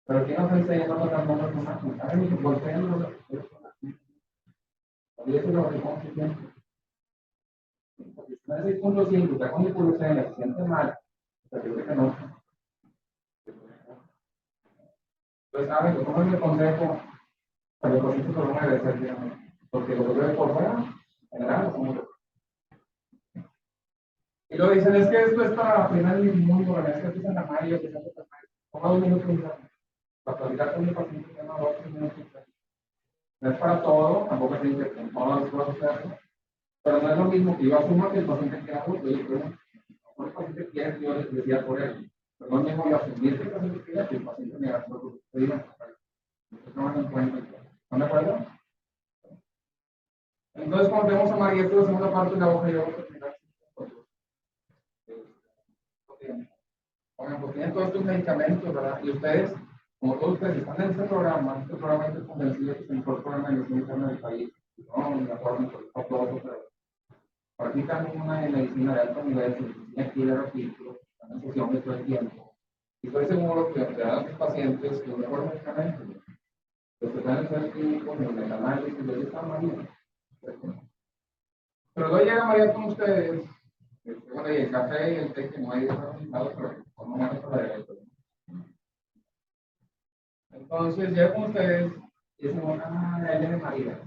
Pero aquí no se enseña a tocar números, volteando. Y eso es lo que estamos diciendo. Porque si no es 6.5, está con hipoglucemia, se siente mal, pero yo creo que no. Entonces, saben que toman el consejo, pero los pacientes lo van a agradecer, porque lo que ve por fuera, en general, no somos. Y luego dicen, es que esto es para frenar el inmundo, es que esto es en amarillo, que se hace toma 2 minutos para platicar con mi paciente, que no 2 minutos. No es para todo, tampoco es que con todas las cosas hacerlo, pero no es lo mismo que yo asuma que el paciente quiera mucho, yo creo, mejor el paciente quiere que yo les decía por él, pero no es mismo yo asumir que el paciente quiere que el paciente me haga todo lo que diga, no van en cuenta. ¿Están de acuerdo? Entonces, cuando tenemos a María, esto es la segunda parte de la hoja y vamos a terminar. Bueno, pues tienen todos estos medicamentos, ¿verdad? Y ustedes, como todos ustedes están en este programa es convencido que es el mejor programa de medicina interna del país. No, de acuerdo con todos, pero practican una medicina de alto nivel, se tiene aquí de registro, están en sesiones todo el tiempo. Y estoy seguro que te dan a tus pacientes los mejores medicamentos. Los que están en el centro clínico, en el análisis, de esta manera. Pero luego llega María con ustedes, bueno, y el café y el té que no hay resultados, pero como más para esto. Entonces llega con ustedes y decimos, ya viene María.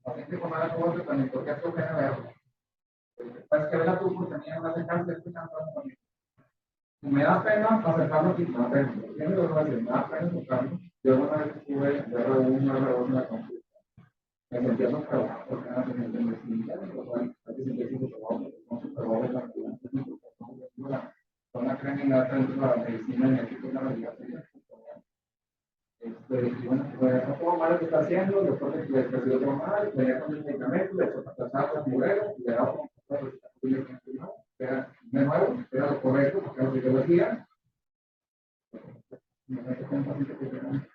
La gente con mala cosa también, porque esto viene a verlo. Pues que verla tú, porque a mí me hace cáncer escuchando también. Me da pena acercarlo aquí, me da pena. Me da pena tocarlo. Yo una vez estuve de R1 en la consulta. Me sentía no trabajar porque era presidente de medicina, lo cual casi siempre digo trabajo, no se trabaja en la una criminal dentro de la medicina en México, una realidad. Y bueno, no todo mal lo que está haciendo, después de que le presidió todo mal, venía con el medicamento, le echó pasar por murero, y le daba como de nuevo, era lo correcto, porque era lo que yo decía. Me meto con un paciente que tenga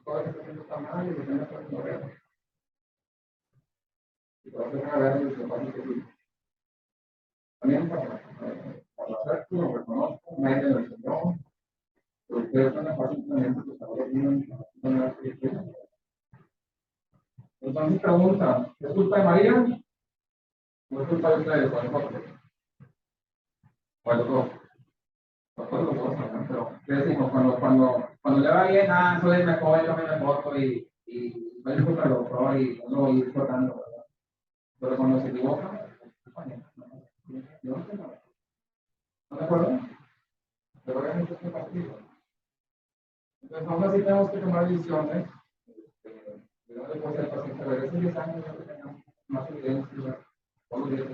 todo lo que está haciendo está mal, y le tengo que murero. Y por eso a ver los pacientes que sí. También para hacer, lo reconozco, nadie lo enseñó. Ustedes son la fase también de desarrollo de entonces pregunta, ¿es culpa de María? ¿O es culpa de ustedes o de nosotros? O de los dos. Nosotros los dos, ¿no? Pero, ¿qué decimos? Cuando le va bien, soy mejor, yo me foto y me disculpa el doctor y no lo voy explotando, ¿verdad? Pero cuando se equivoca, yo no sé nada. ¿No de acuerdo? Pero obviamente es un partido. Entonces, aún así tenemos que tomar decisiones. ¿De dónde puede ser el paciente? Regrese 10 años, ya que tengamos más evidencia, todos los días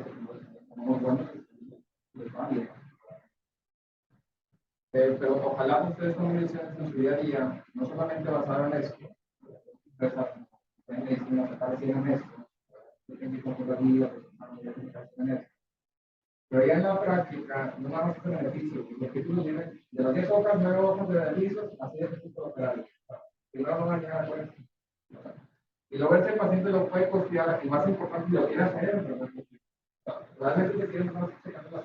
como buenos, les va bien. Pero ojalá ustedes tomen decisiones en su día a día, no solamente basado en esto, en medicina se parecen en esto, en consultoría, en esto. Pero ya en la práctica, no nada más es el beneficio, los títulos vienen de las 10 hojas, 9 hojas de beneficios, así es el título operable. Primero no van a llegar a cuenta. Y luego ese paciente lo puede costear, y más importante, lo quiere hacer. Realmente se quieren más checando la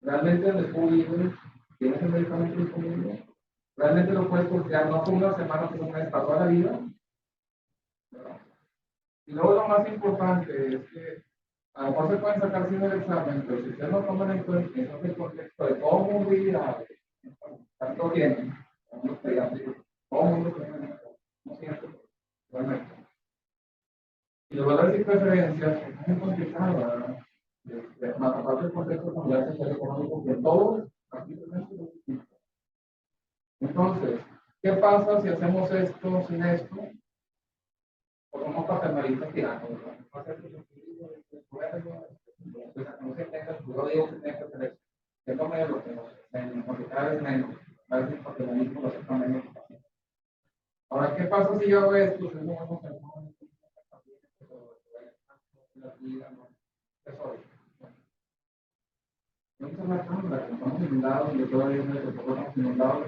realmente el disponible, tienes el medicamento disponible, realmente lo puedes costear no por una semana, sino un mes para toda la vida. Y luego lo más importante es que A lo mejor se pueden sacar sin el examen, pero si ustedes no toman en cuenta el contexto de todo movilidad, tanto bien, como todo el mundo tiene, no siempre, realmente. Y los valores y preferencias es muy complicado, ¿verdad? Aparte del contexto familiar, social, económico, que todos, aquí tenemos lo distinto. Entonces, ¿qué pasa si hacemos esto sin esto? Pues somos paternalistas tiranos, ¿verdad? No hacer que no se tenga, yo digo que tenga que hacer eso. Que tome lo que nos enseñan, porque cada vez menos, a veces el paternalismo lo acepta menos. Ahora, ¿qué pasa si yo hago esto? Si no vamos a hacer la vida, no, ¿qué soy? No se la cámara, estamos inundados, yo todavía no estamos inundados.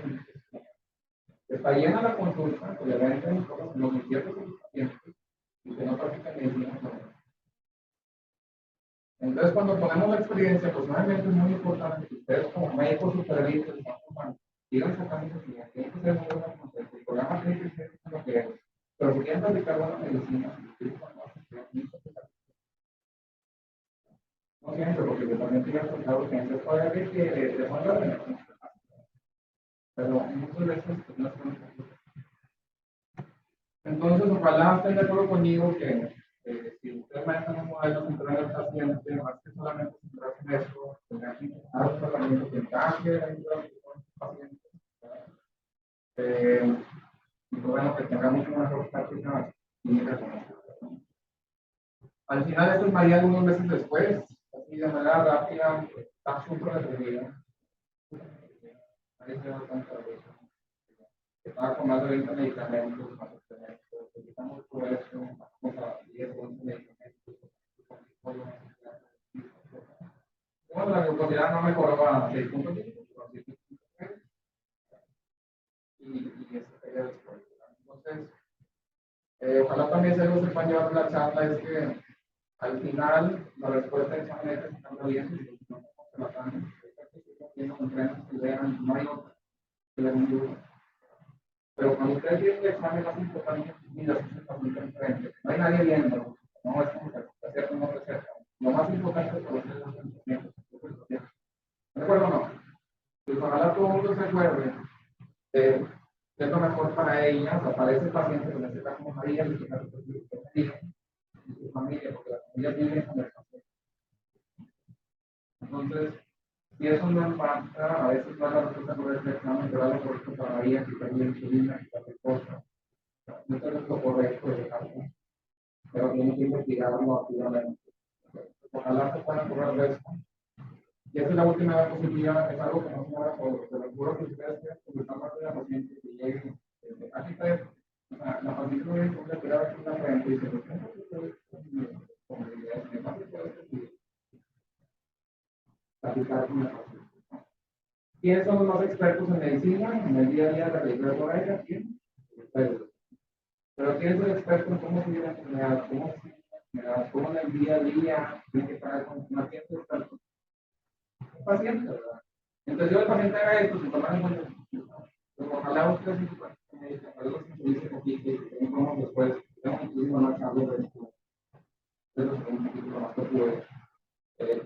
Está llena la consulta, que le venden cosas, los inciertos de los pacientes, y que no practican medicina. Entonces, cuando ponemos la experiencia, pues obviamente es muy importante que ustedes como médicos supervisores sigan sacando su cliente, tienen que ser muy buenos conceptos, el programa tiene que ser lo que es, pero si quieren practicar buena medicina, no siempre, porque yo también tengo asociado que todavía que de manera de pero muchas veces pues, no son. Entonces, ojalá estén de acuerdo conmigo que si ustedes manejan un modelo central del paciente, más que solamente centrarse en eso, tener que intentar un tratamiento que encaje dentro del paciente. Y bueno, que tengamos una mejor práctica clínica con esto. Al final, esto es María algunos meses después, así de manera rápida, está súper detenida. Nadie se da cuenta de eso. Estaba con más de 20 medicamentos, más suplementos, utilizamos todo eso, vamos a 10, 11 medicamentos. Bueno, la glucosidad no mejoraba a 6.5, pero 7.3. Y eso sería después. Entonces, ojalá también se los sepan llevar la charla, es que al final la respuesta de examen es que está bien, si no se la dan, no hay otra que la duda. Pero cuando ustedes tienen el examen más importante de sus vidas, es el paciente enfrente. No hay nadie viendo, no es como que hacer una receta. Lo más importante es que ustedes los entrenamientos. ¿De acuerdo o no? Pues ojalá todo el mundo se acuerde de qué es lo mejor para ella, o sea, para ese paciente, que en este caso María, en este caso y su familia, porque la familia vive con el paciente. Entonces, si eso no impacta, a veces no es la respuesta correcta del examen, pero la respuesta para María, que también insulina, que cualquier cosa. No es lo correcto de dejarlo, pero tiene que investigarlo activamente. Ojalá se puedan correr de eso. Y esa es la última diapositiva, es algo que no se haga solo. Se lo juro que ustedes que están parte de la paciente que lleguen. Aquí está, la paciente no viene con la tirada aquí en la frente y se lo tengo que ustedes como ideas, me pasa que puede platicar con la paciente. ¿Quiénes son los más expertos en medicina? En el día a día de la película por ahí, ¿quién? Pero ¿quién es el experto en cómo se vive la enfermedad? ¿Cómo en el día a día tiene que estar con una paciente experto? Un paciente, ¿verdad? Entonces yo el paciente haga esto, se toman en cuenta. Ojalá ustedes algo que se dice aquí, que tenemos después, tenemos incluso una charla de esto. De los un poquito más que puede.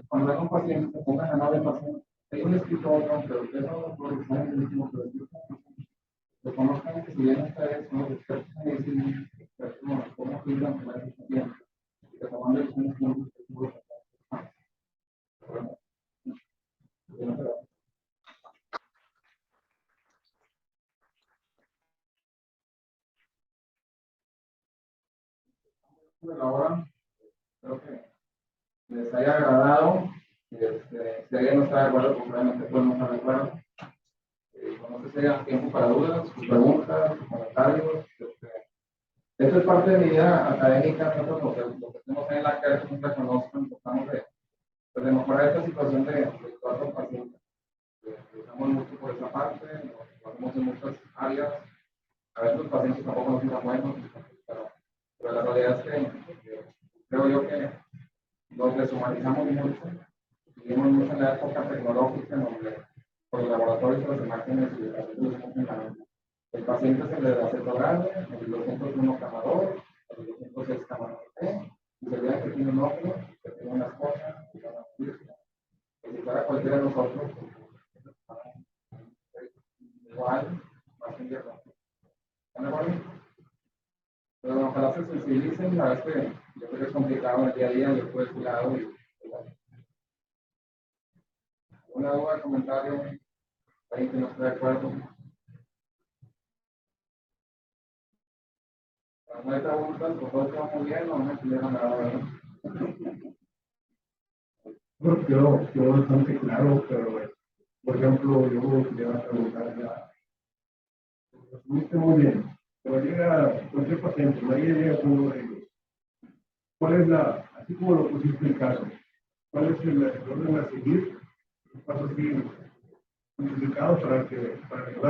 Cuando hay un paciente, se pongan a nada de paciente. Hay un escritor, pero ustedes no lo pueden saber el último, pero reconozcan que si bien ustedes son los expertos en medicina, expertos en cómo cuidan con el paciente, y que tomando decisiones muy seguras. Ahora, espero que les haya agradado. Si alguien no está de acuerdo, pues realmente podemos estar de acuerdo. No sé si haya tiempo para dudas, sus preguntas, sus comentarios. Esto es parte de mi vida académica, nosotros lo que hacemos en la carrera siempre conozcan, tratamos de mejorar esta situación de los pacientes. Usamos mucho por esa parte, lo hacemos en muchas áreas. A veces los pacientes tampoco nos son buenos, pero la realidad es que creo yo que nos deshumanizamos mucho, vivimos mucho en la época tecnológica, en donde por los laboratorios de las imágenes y las el paciente es el de aceto grande, el 201 camador, el 206 camador, y se vea que tiene un óculo, que tiene unas cosas, y si fuera cualquiera de nosotros, igual, más invierno. ¿Están de acuerdo? Pero ojalá se sensibilicen, la verdad es que yo creo que es complicado el día a día, yo estoy de su lado y bueno. ¿Una duda, comentario? ¿Alguien que no esté de acuerdo? No hay preguntas, pues todo quedó muy bien, no me pidieron nada, ¿verdad? Bueno, quedó bastante claro, pero, por ejemplo, yo quería preguntarle a, lo resumiste muy bien, pero llega cualquier paciente, nadie llega con uno de ellos. ¿Cuál es así como lo pusiste en caso, cuál es el orden a seguir? Un paso así simplificado para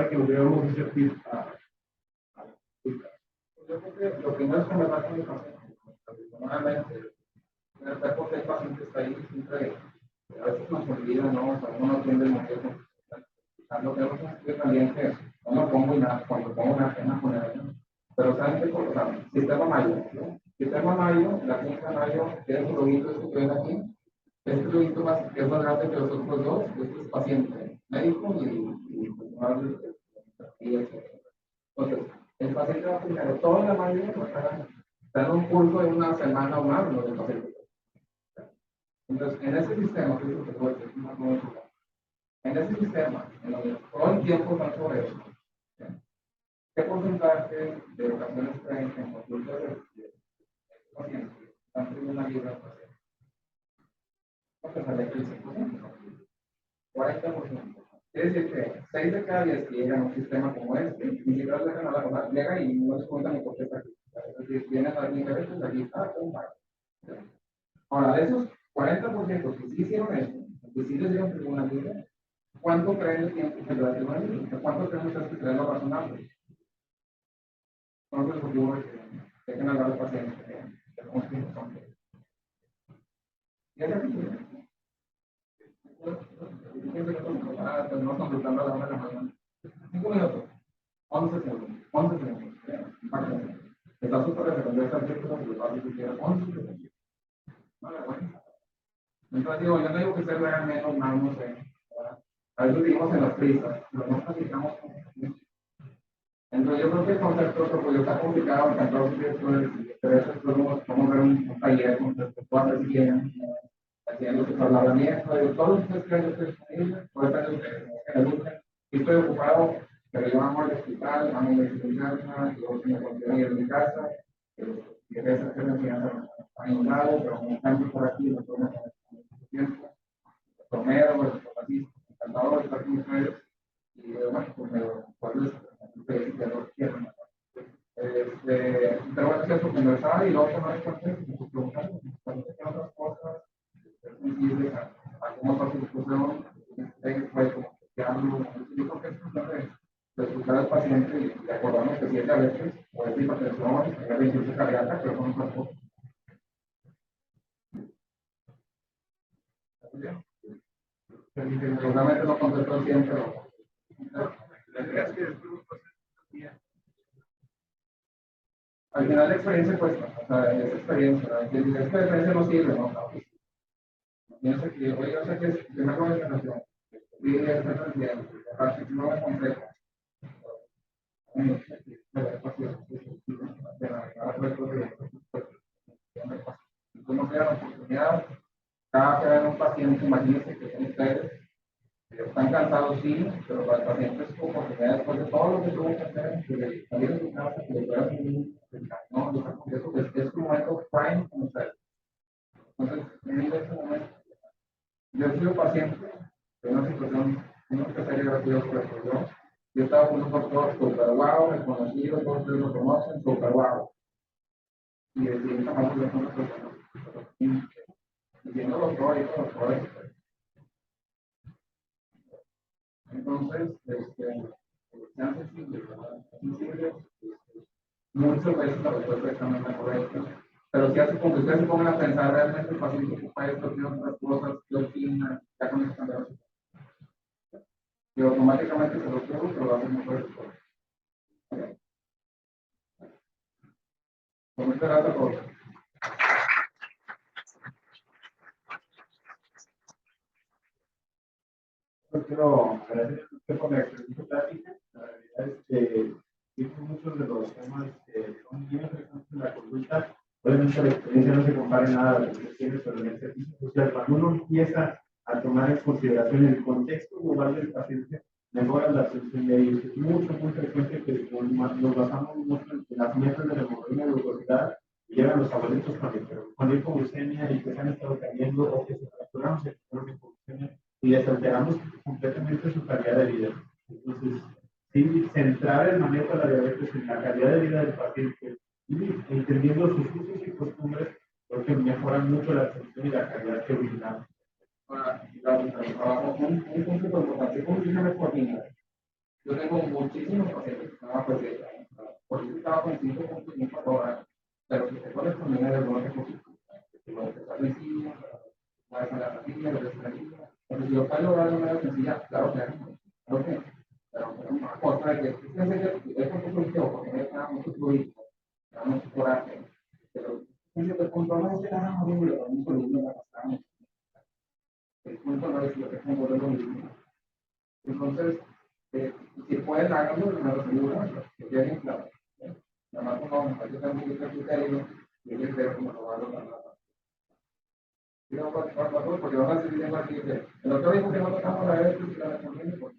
que nos llevemos ese tip a la consulta. Yo creo que lo primero es conversar con el paciente. Normalmente, porque el paciente está ahí siempre, a veces nos olvida, ¿no? O sea, uno no entiende el motivo. Lo que hemos sentido también que no me pongo nada, cuando pongo una pena con él, pero saben que, o sea, sistema mayo, ¿no? Sistema mayo, la clínica mayo, tiene un lobito este que ven aquí, este lobito más, que es más grande que los otros dos, este es paciente, médico y personal de entonces, el paciente va primero, toda la mayoría está en un curso de una semana o más, no del paciente. Entonces, en ese sistema, que es lo que voy a decir, en ese sistema, en donde todo el tiempo están sobre eso, ¿qué porcentaje de ocasiones creen que en consulta de pacientes están teniendo una libra de paciente? Porque sale que el 5%, 40%. Quiere decir que 6 de cada 10 que llegan a un sistema como este, ni siquiera dejan a la cosa, llega y no les cuentan ni por qué está aquí. Es decir, vienen a las diferentes, aquí está, un par. Ahora, de esos 40% que sí hicieron eso, que sí les dieron una libra, ¿cuánto creen el tiempo que le da una libra? ¿Cuánto creen ustedes que creen lo razonable? ¿Cuánto les ocurre que dejen hablar al paciente? Y es aquí. No estamos gritando a la 1 de la mañana. 5 minutos. 11 segundos. 11 segundos. Está súper recomendado esta círculo que va a discutir 11 segundos. Vale, bueno. Entonces digo, yo no digo que ustedes lo hagan menos, más, no sé. A veces vivimos en las prisas, pero no platicamos con entonces yo creo que el concepto pues está complicado, entonces después vamos a ver un taller con respecto a si quieren, haciendo su hablamiento, de todos ustedes que hay disponibles, puede ser que me guste. Si estoy ocupado, pero yo amo el hospital, amo la disciplina, yo tengo contenido en mi casa, y a veces que me enseñan a un lado, pero como están por aquí, lo podemos hacer mucho tiempo. Romero, los fotografias, encantador de estar con ustedes, y bueno, pues me puedes pedir que lo quieran. Pero gracias por conversar y luego tomar en cuenta sus preguntas, otras cosas, ser sensibles a cómo está su discusión, fue como que hablo, yo creo que es cuestión de escuchar al paciente y de acordarnos que 7 a veces puede ser hipertensión, hay 28 cardíaca, pero son otras cosas. Seguramente no contesto al 100, pero al final la experiencia cuesta, o sea, esa experiencia, ¿no? Esta experiencia no sirve, ¿no? Piensa que, oye, yo sé que es primero la organización, y esta cantidad, aparte que no me complejo. Como sea la oportunidad, cada que vean un paciente, imagínense que son ustedes, están cansados, sí, pero para el paciente es su oportunidad después de todo lo que tuvo que hacer, de salir de su casa, que le pueda vivir, no, eso es un momento prime con ustedes. Entonces, en ese momento, yo he sido paciente de una situación, no que sería gracioso, pero yo estaba con un doctor super guau, reconocido, todos ustedes lo conocen, super guau. Y decidí jamás volver con una persona. Y siendo doctor y todo, doctor, entonces, sean sensibles, ¿verdad? Sensibles, muchas veces la respuesta es también la correcta. Pero si hace como que ustedes se pongan a pensar realmente el paciente ocupa esto, tiene otras cosas, qué opina, ya con eso cambiamos. Y automáticamente se lo ocurre, pero lo hacen mejor. Con muchas gracias a todos. muchos de los temas que son bien interesantes en la consulta. Obviamente la experiencia no se compara en nada a lo que tienes, pero en el servicio social, cuando uno empieza a tomar en consideración el contexto global del paciente, mejora la atención de ellos. Es mucho, muy frecuente que nos basamos mucho en las metas de la hemorragia de glucosidad y llegan los abuelitos con hipoglucemia y que se han estado cayendo o que se fracturaron con hipoglucemia y les alteramos completamente su calidad de vida. Entonces, sí, centrar el manejo de la diabetes en la calidad de vida del paciente y entendiendo sus usos y costumbres, creo que mejora mucho la atención y la calidad que brindamos. Ahora, un punto importante, ¿cómo se llama coordinar? Yo tengo muchísimos pacientes que están por eso estaba con 5.5 horas, pero si te pones con dinero, no te consigo. Si lo que está sencillo, vas a la silla, lo que está sencilla. Pero si lo puedes lograr de manera sencilla, claro que no sé. Pero una cosa es que es un poco listo, porque me da mucho fluido, me da mucho coraje. Pero si te controlas, te da muy bien, un solución la pasamos. El punto no es lo que es un modelo mismo. Entonces, si pueden háganlo de manera segura, que queden claro. Además, como yo tengo que ser criterio, y ellos deben como robarlo para la parte. Porque van a seguir viendo aquí que el otro dijo que no tocamos la vez y la recomiendo, porque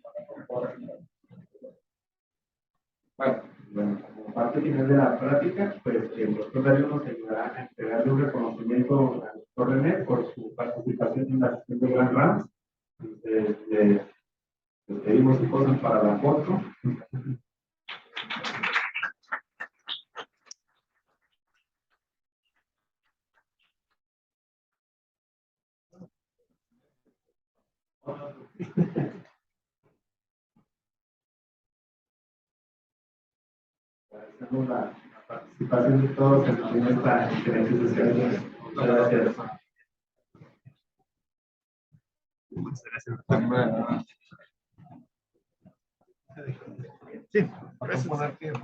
Bueno, como parte final de la práctica, pues el doctor Darío nos ayudará a entregarle un reconocimiento al doctor René por su participación en la sesión de Grand Rams. Le pedimos cosas para la foto. Agradecemos la participación de todos en esta excelente sesión. Muchas gracias. Muchas gracias. Sí, gracias.